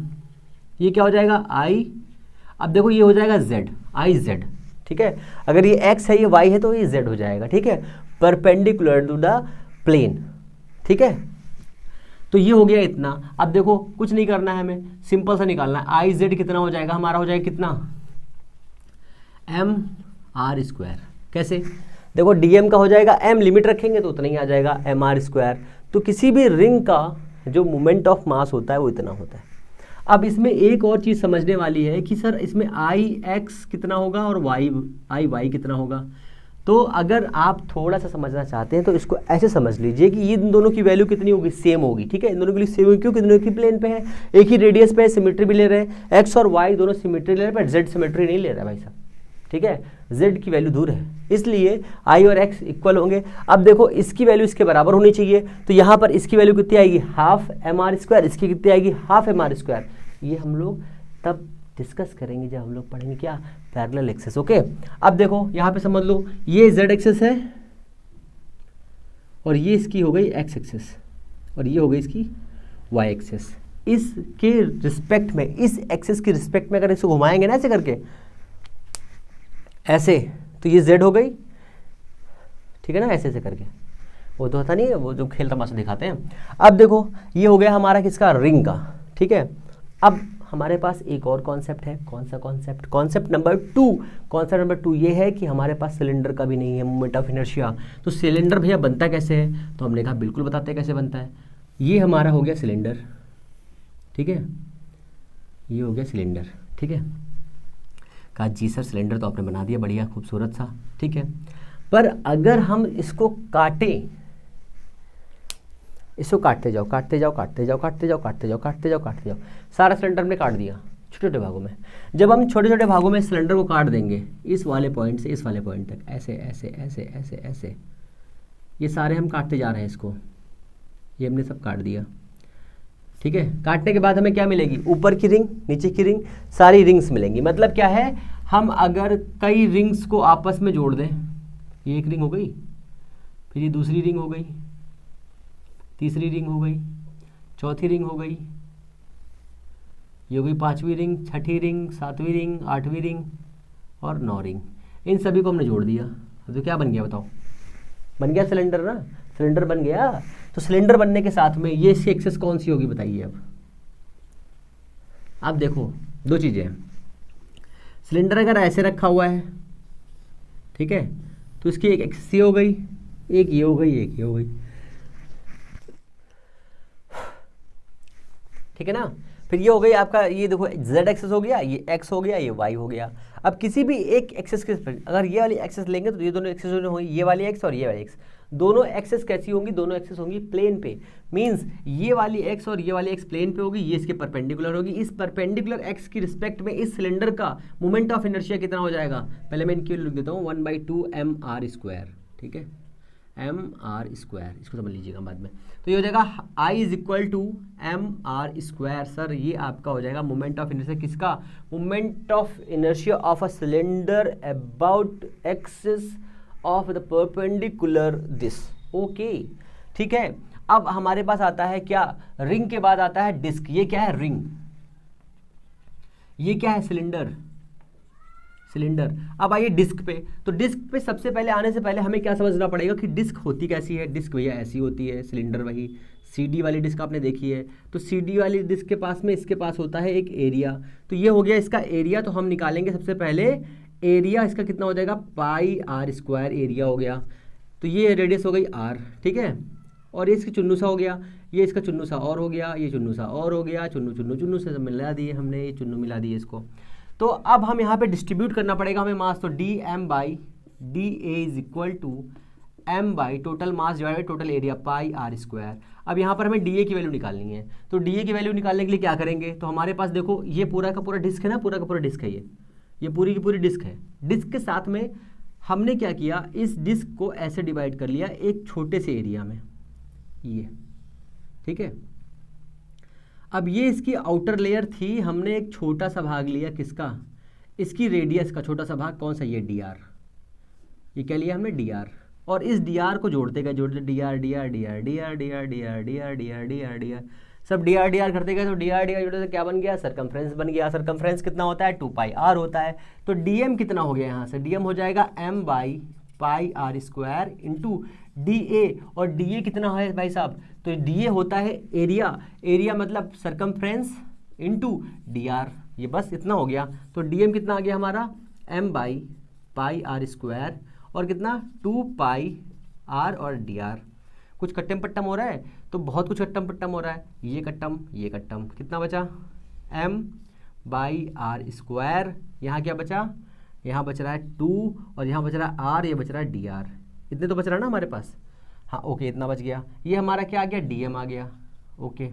ये क्या हो जाएगा i। अब देखो ये हो जाएगा z, iz, ठीक है। अगर ये x है ये y है तो ये z हो जाएगा, ठीक है, परपेंडिकुलर टू द प्लेन, ठीक है। तो ये हो गया इतना। अब देखो कुछ नहीं करना है हमें, सिंपल सा निकालना है, iz कितना हो जाएगा हमारा, हो जाएगा कितना, mr²। कैसे, देखो dm का हो जाएगा m, लिमिट रखेंगे तो उतना ही आ जाएगा mr²। तो किसी भी रिंग का जो मोमेंट ऑफ मास होता है वो इतना होता है। अब इसमें एक और चीज़ समझने वाली है कि सर इसमें Ix कितना होगा और Iy कितना होगा। तो अगर आप थोड़ा सा समझना चाहते हैं तो इसको ऐसे समझ लीजिए कि ये इन दोनों की वैल्यू कितनी होगी, सेम होगी, ठीक है। इन दोनों के लिए सेम होगी क्योंकि दोनों की प्लेन पे है, एक ही रेडियस पे है, सिमेट्री भी ले रहे हैं, एक्स और वाई दोनों सिमेट्री ले रहे हैं, बट जेड सिमेट्री नहीं ले रहा है भाई साहब, ठीक है। z की वैल्यू दूर है, इसलिए i और x इक्वल होंगे। अब देखो इसकी वैल्यू इसके बराबर होनी चाहिए, तो यहाँ पर इसकी वैल्यू कितनी आएगी, हाफ mr², इसकी कितनी आएगी, हाफ mr²। ये हम लोग तब डिस्कस करेंगे जब हम लोग पढ़ेंगे क्या, पैरेलल एक्सेस, ओके। अब देखो यहाँ पे समझ लो ये z एक्सेस है और ये इसकी हो गई x एक्सेस और ये हो गई इसकी y एक्सेस। इसके रिस्पेक्ट में, इस एक्सेस की रिस्पेक्ट में अगर इसको घुमाएंगे ना ऐसे करके, ऐसे, तो ये z हो गई, ठीक है ना, ऐसे ऐसे करके, वो तो होता नहीं है, वो जो खेल तमाशा दिखाते हैं। अब देखो ये हो गया हमारा किसका, रिंग का, ठीक है। अब हमारे पास एक और कॉन्सेप्ट है, कौन सा concept, concept number 2। Concept number 2 ये है कि हमारे पास सिलेंडर का भी नहीं है मोमेंट ऑफ इनर्शिया। तो सिलेंडर भैया बनता कैसे है, तो हमने कहा बिल्कुल बताते हैं कैसे बनता है। ये हमारा हो गया सिलेंडर, ठीक है, ये हो गया सिलेंडर, ठीक है। कहा जी सर सिलेंडर तो आपने बना दिया बढ़िया खूबसूरत सा, ठीक है, पर अगर हम इसको काटें, इसको काटते जाओ काटते जाओ काटते जाओ काटते जाओ काटते जाओ काटते जाओ काटते जाओ, सारा सिलेंडर में काट दिया छोटे छोटे भागों में। जब हम छोटे छोटे भागों में सिलेंडर को काट देंगे, इस वाले पॉइंट से इस वाले पॉइंट तक, ऐसे ऐसे ऐसे ऐसे ऐसे, ये सारे हम काटते जा रहे हैं इसको, ये हमने सब काट दिया, ठीक है। काटने के बाद हमें क्या मिलेगी, ऊपर की रिंग, नीचे की रिंग, सारी रिंग्स मिलेंगी। मतलब क्या है, हम अगर कई रिंग्स को आपस में जोड़ दें, ये एक रिंग हो गई, फिर ये दूसरी रिंग हो गई, तीसरी रिंग हो गई, चौथी रिंग हो गई, ये हो गई पांचवी रिंग, छठी रिंग, सातवीं रिंग, आठवीं रिंग और 9 रिंग। इन सभी को हमने जोड़ दिया, तो क्या बन गया बताओ, बन गया सिलेंडर ना, सिलेंडर बन गया। तो सिलेंडर बनने के साथ में ये इसकी एक्सेस कौन सी होगी बताइए। अब देखो दो चीज़ें हैं, सिलेंडर अगर ऐसे रखा हुआ है, ठीक है, तो इसकी एक एक्सेस ये हो गई, एक ये हो गई, एक ये हो गई, ठीक है ना। फिर ये हो गई आपका, ये देखो z एक्सेस हो गया, ये x हो गया, ये y हो गया। अब किसी भी एक एक्सेस के, अगर ये वाली एक्सेस लेंगे तो ये दोनों एक्सेस होंगी, ये वाली x और ये वाली x, दोनों एक्सेस कैसी होंगी, दोनों एक्सेस होंगी प्लेन पे। मींस ये वाली x और ये वाली x प्लेन पे होगी, ये इसके परपेंडिकुलर होगी। इस परपेंडिकुलर x की रिस्पेक्ट में इस सिलेंडर का मोमेंट ऑफ इनर्शिया कितना हो जाएगा, पहले मैं इनकी लिख देता हूँ, 1/2 mr², ठीक है, mr², इसको समझ लीजिएगा बाद में। तो ये हो जाएगा I = mr²। सर ये आपका हो जाएगा मोमेंट ऑफ इनर्शिया, किसका, moment of inertia of a cylinder about axis of the perpendicular this, okay, ठीक है। अब हमारे पास आता है क्या, रिंग के बाद आता है डिस्क। ये क्या है, रिंग, ये क्या है, सिलेंडर, सिलेंडर। अब आइए डिस्क पे, तो डिस्क पे सबसे पहले आने से पहले हमें क्या समझना पड़ेगा कि डिस्क होती कैसी है। डिस्क भैया ऐसी होती है, सिलेंडर वही CD वाली डिस्क आपने देखी है, तो CD वाली डिस्क के पास में इसके पास होता है एक एरिया। तो ये हो गया इसका एरिया, तो हम निकालेंगे सबसे पहले एरिया, इसका कितना हो जाएगा, πr² एरिया हो गया। तो ये रेडियस हो गई r, ठीक है, और ये इसकी चुन्नू सा हो गया, ये इसका चुन्नू सा और हो गया, ये चुन्नू सा और हो गया, चुन्नू चुन्नू चुन्नू से मिला दिए हमने, ये चुन्नू मिला दिए इसको। तो अब हम यहाँ पे डिस्ट्रीब्यूट करना पड़ेगा हमें मास, तो D M by D A is equal to M by total mass divide by total area pi R square. अब यहाँ पर हमें डी ए की वैल्यू निकालनी है, तो डी ए की वैल्यू निकालने के लिए क्या करेंगे, तो हमारे पास देखो ये पूरा का पूरा डिस्क है ना, पूरा का पूरा डिस्क है, ये पूरी की पूरी डिस्क है। डिस्क के साथ में हमने क्या किया, इस डिस्क को ऐसे डिवाइड कर लिया एक छोटे से एरिया में, ये ठीक है। अब ये इसकी आउटर लेयर थी, हमने एक छोटा सा भाग लिया किसका, इसकी रेडियस का छोटा सा भाग, कौन सा, ये डी आर, ये क्या लिया हमने डी आर, और इस डी आर को जोड़ते गए, जोड़ते D R D are D are D are D are D are D are D are D are D are, सब डी आर करते गए, तो डी आर जोड़ते से क्या बन गया, सरकमफ्रेंस बन गया। सरकमफ्रेंस कितना होता है, 2 पाई आर होता है। तो डी एम कितना हो गया यहाँ से, डी एम हो जाएगा M by pi R square into D A, और डी ए कितना है भाई साहब, तो डी ए होता है एरिया, एरिया मतलब सरकमफ्रेंस इंटू डी आर, ये बस इतना हो गया। तो डी एम कितना आ गया हमारा, M by pi R square और कितना 2 पाई आर और डी आर। कुछ कट्टम पट्टम हो रहा है, तो बहुत कुछ कट्टम पट्टम हो रहा है, ये कट्टम ये कट्टम, कितना बचा, m बाई आर स्क्वायर, यहाँ क्या बचा, यहाँ बच रहा है 2 और यहाँ बच रहा है r, ये बच रहा है डी आर, इतने तो बच रहा है ना हमारे पास, हाँ ओके इतना बच गया। ये हमारा क्या आ गया, डीएम आ गया, ओके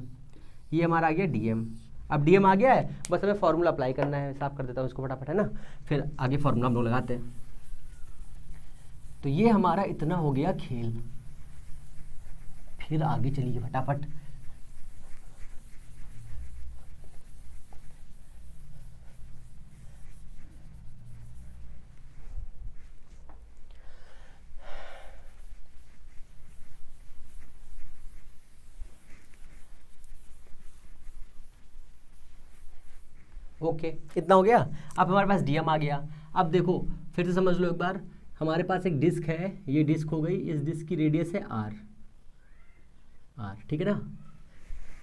ये हमारा आ गया डीएम। अब डीएम आ गया है, बस हमें फॉर्मूला अप्लाई करना है, साफ कर देता हूँ इसको फटाफट, है ना, फिर आगे फॉर्मूला हम लोग लगाते हैं। तो ये हमारा इतना हो गया खेल, फिर आगे चलिए फटाफट। ओके इतना हो गया। अब हमारे पास डीएम आ गया। अब देखो फिर से समझ लो एक बार, हमारे पास एक डिस्क है, ये डिस्क हो गई, इस डिस्क की रेडियस है आर, ठीक है ना,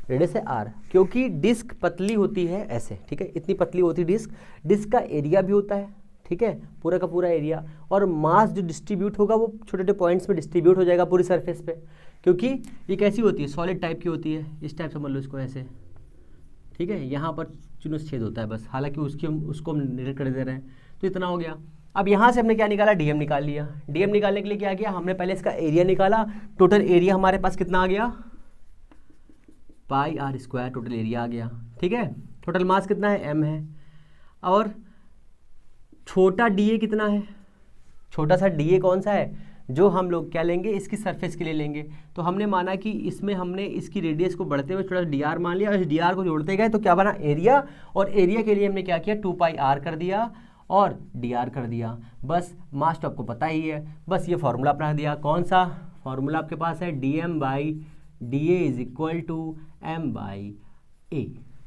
रेडियस है आर, क्योंकि डिस्क पतली होती है ऐसे, ठीक है, इतनी पतली होती है डिस्क। डिस्क का एरिया भी होता है, ठीक है, पूरा का पूरा एरिया, और मास जो डिस्ट्रीब्यूट होगा वो छोटे छोटे पॉइंट्स में डिस्ट्रीब्यूट हो जाएगा पूरी सरफेस पे, क्योंकि ये कैसी होती है, सॉलिड टाइप की होती है, इस टाइप समझ लो इसको ऐसे, ठीक है, यहाँ पर चुनुस छेद होता है बस, हालांकि उसको हम निरीक्षण कर दे रहे हैं। तो इतना हो गया। अब यहाँ से हमने क्या निकाला, डीएम निकाल लिया। डीएम निकालने के लिए क्या किया, हमने पहले इसका एरिया निकाला, टोटल एरिया हमारे पास कितना आ गया, पाई आर स्क्वायर टोटल एरिया आ गया, ठीक है। टोटल मास कितना है, एम है, और छोटा डीए कितना है, छोटा सा डीए कौन सा है, जो हम लोग क्या लेंगे, इसकी सरफेस के लिए लेंगे। तो हमने माना कि इसमें हमने इसकी रेडियस को बढ़ते हुए थोड़ा डी आर मान लिया, और इस डी आर को जोड़ते गए तो क्या बना, एरिया, और एरिया के लिए हमने क्या किया, 2 पाई आर कर दिया और डी आर कर दिया। बस मास तो आपको पता ही है, बस ये फॉर्मूला अपना दिया, कौन सा फॉर्मूला आपके पास है, D M by D A is equal to M by A,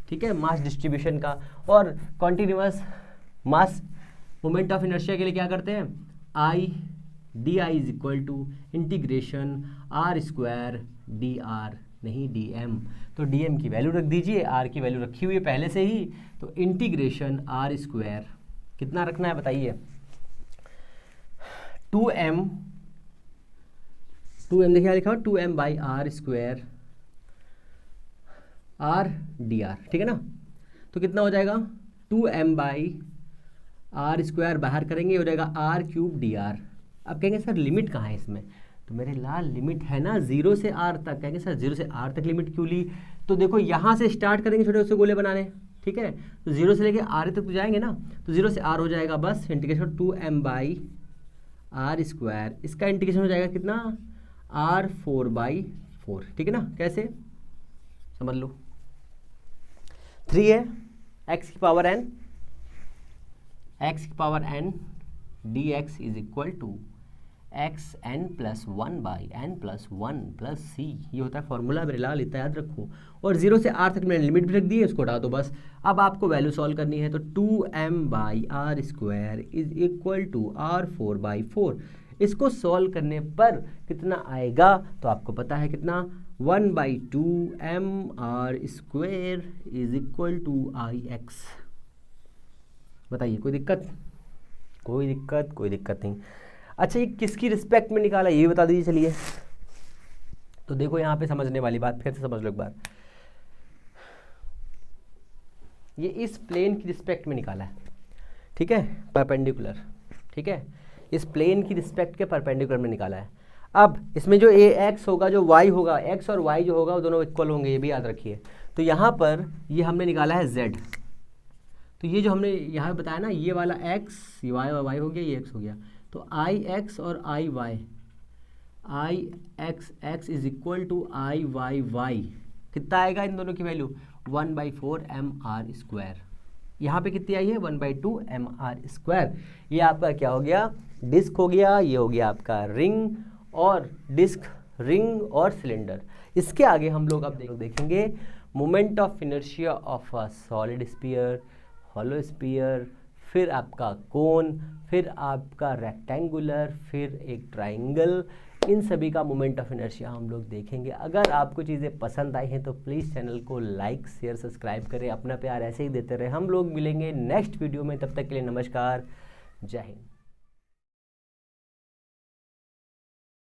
ठीक है, मास डिस्ट्रीब्यूशन का। और continuous mass moment of inertia के लिए क्या करते हैं, I D I is equal to integration R square D R, नहीं डी एम। तो डी एम की वैल्यू रख दीजिए, आर की वैल्यू रखी हुई है पहले से ही, तो इंटीग्रेशन आर स्क्वायर कितना रखना है बताइए, 2m देखिए क्या लिखा हुआ, 2m by R square R D R, ठीक है ना। तो कितना हो जाएगा, 2m बाई आर स्क्वायर बाहर करेंगे, हो जाएगा आर क्यूब डी आर। अब कहेंगे सर लिमिट कहाँ है इसमें, तो मेरे लाल लिमिट है ना 0 से r तक। कहेंगे सर 0 से r तक लिमिट क्यों ली, तो देखो यहाँ से स्टार्ट करेंगे छोटे छोटे गोले बनाने, ठीक है, तो 0 से लेके r तक तो जाएंगे ना, तो 0 से r हो जाएगा बस integration 2m by R square, इसका इंटीग्रेशन हो जाएगा कितना, r 4/4, ठीक है ना। कैसे समझ लो, 3 है x की power n dx is equal to X N plus 1 by N plus 1 plus C, ये होता है फॉर्मूला, मेरे लाल इतना याद रखो। और 0 से r तक मैंने लिमिट भी रख दी है, इसको हटा दो बस। अब आपको वैल्यू सॉल्व करनी है, तो 2m by R square is equal to r4/4। इसको सॉल्व करने पर कितना आएगा, तो आपको पता है कितना, 1/2m R square is equal to I X. बताइए कोई दिक्कत, कोई दिक्कत नहीं। अच्छा ये किसकी रिस्पेक्ट में निकाला ये बता दीजिए, चलिए तो देखो यहाँ पे समझने वाली बात, फिर से समझ लो एक बार, ये इस प्लेन की रिस्पेक्ट में निकाला है, ठीक है, परपेंडिकुलर, ठीक है, इस प्लेन की रिस्पेक्ट के परपेंडिकुलर में निकाला है। अब इसमें जो ए एक्स होगा, जो वाई होगा, एक्स और वाई जो होगा वो दोनों इक्वल होंगे, ये भी याद रखिए। तो यहाँ पर ये हमने निकाला है जेड, तो ये जो हमने यहाँ बताया ना, ये वाला एक्स, ये वाई और वाई हो गया, ये एक्स हो गया, तो आई एक्स और I Y, I X X is equal to I Y Y, कितना आएगा इन दोनों की वैल्यू 1/4 mr²। यहाँ पे कितनी आई है 1/2 mr²। ये आपका क्या हो गया, डिस्क हो गया, ये हो गया आपका रिंग और डिस्क, रिंग और सिलेंडर। इसके आगे हम लोग अब देखेंगे moment of inertia of a solid sphere, hollow sphere, फिर आपका कोन, फिर आपका रेक्टेंगुलर, फिर एक ट्राइंगल, इन सभी का मोमेंट ऑफ इनर्शिया हम लोग देखेंगे। अगर आपको चीज़ें पसंद आई हैं तो प्लीज़ चैनल को लाइक शेयर सब्सक्राइब करें, अपना प्यार ऐसे ही देते रहे। हम लोग मिलेंगे नेक्स्ट वीडियो में, तब तक के लिए नमस्कार, जय हिंद।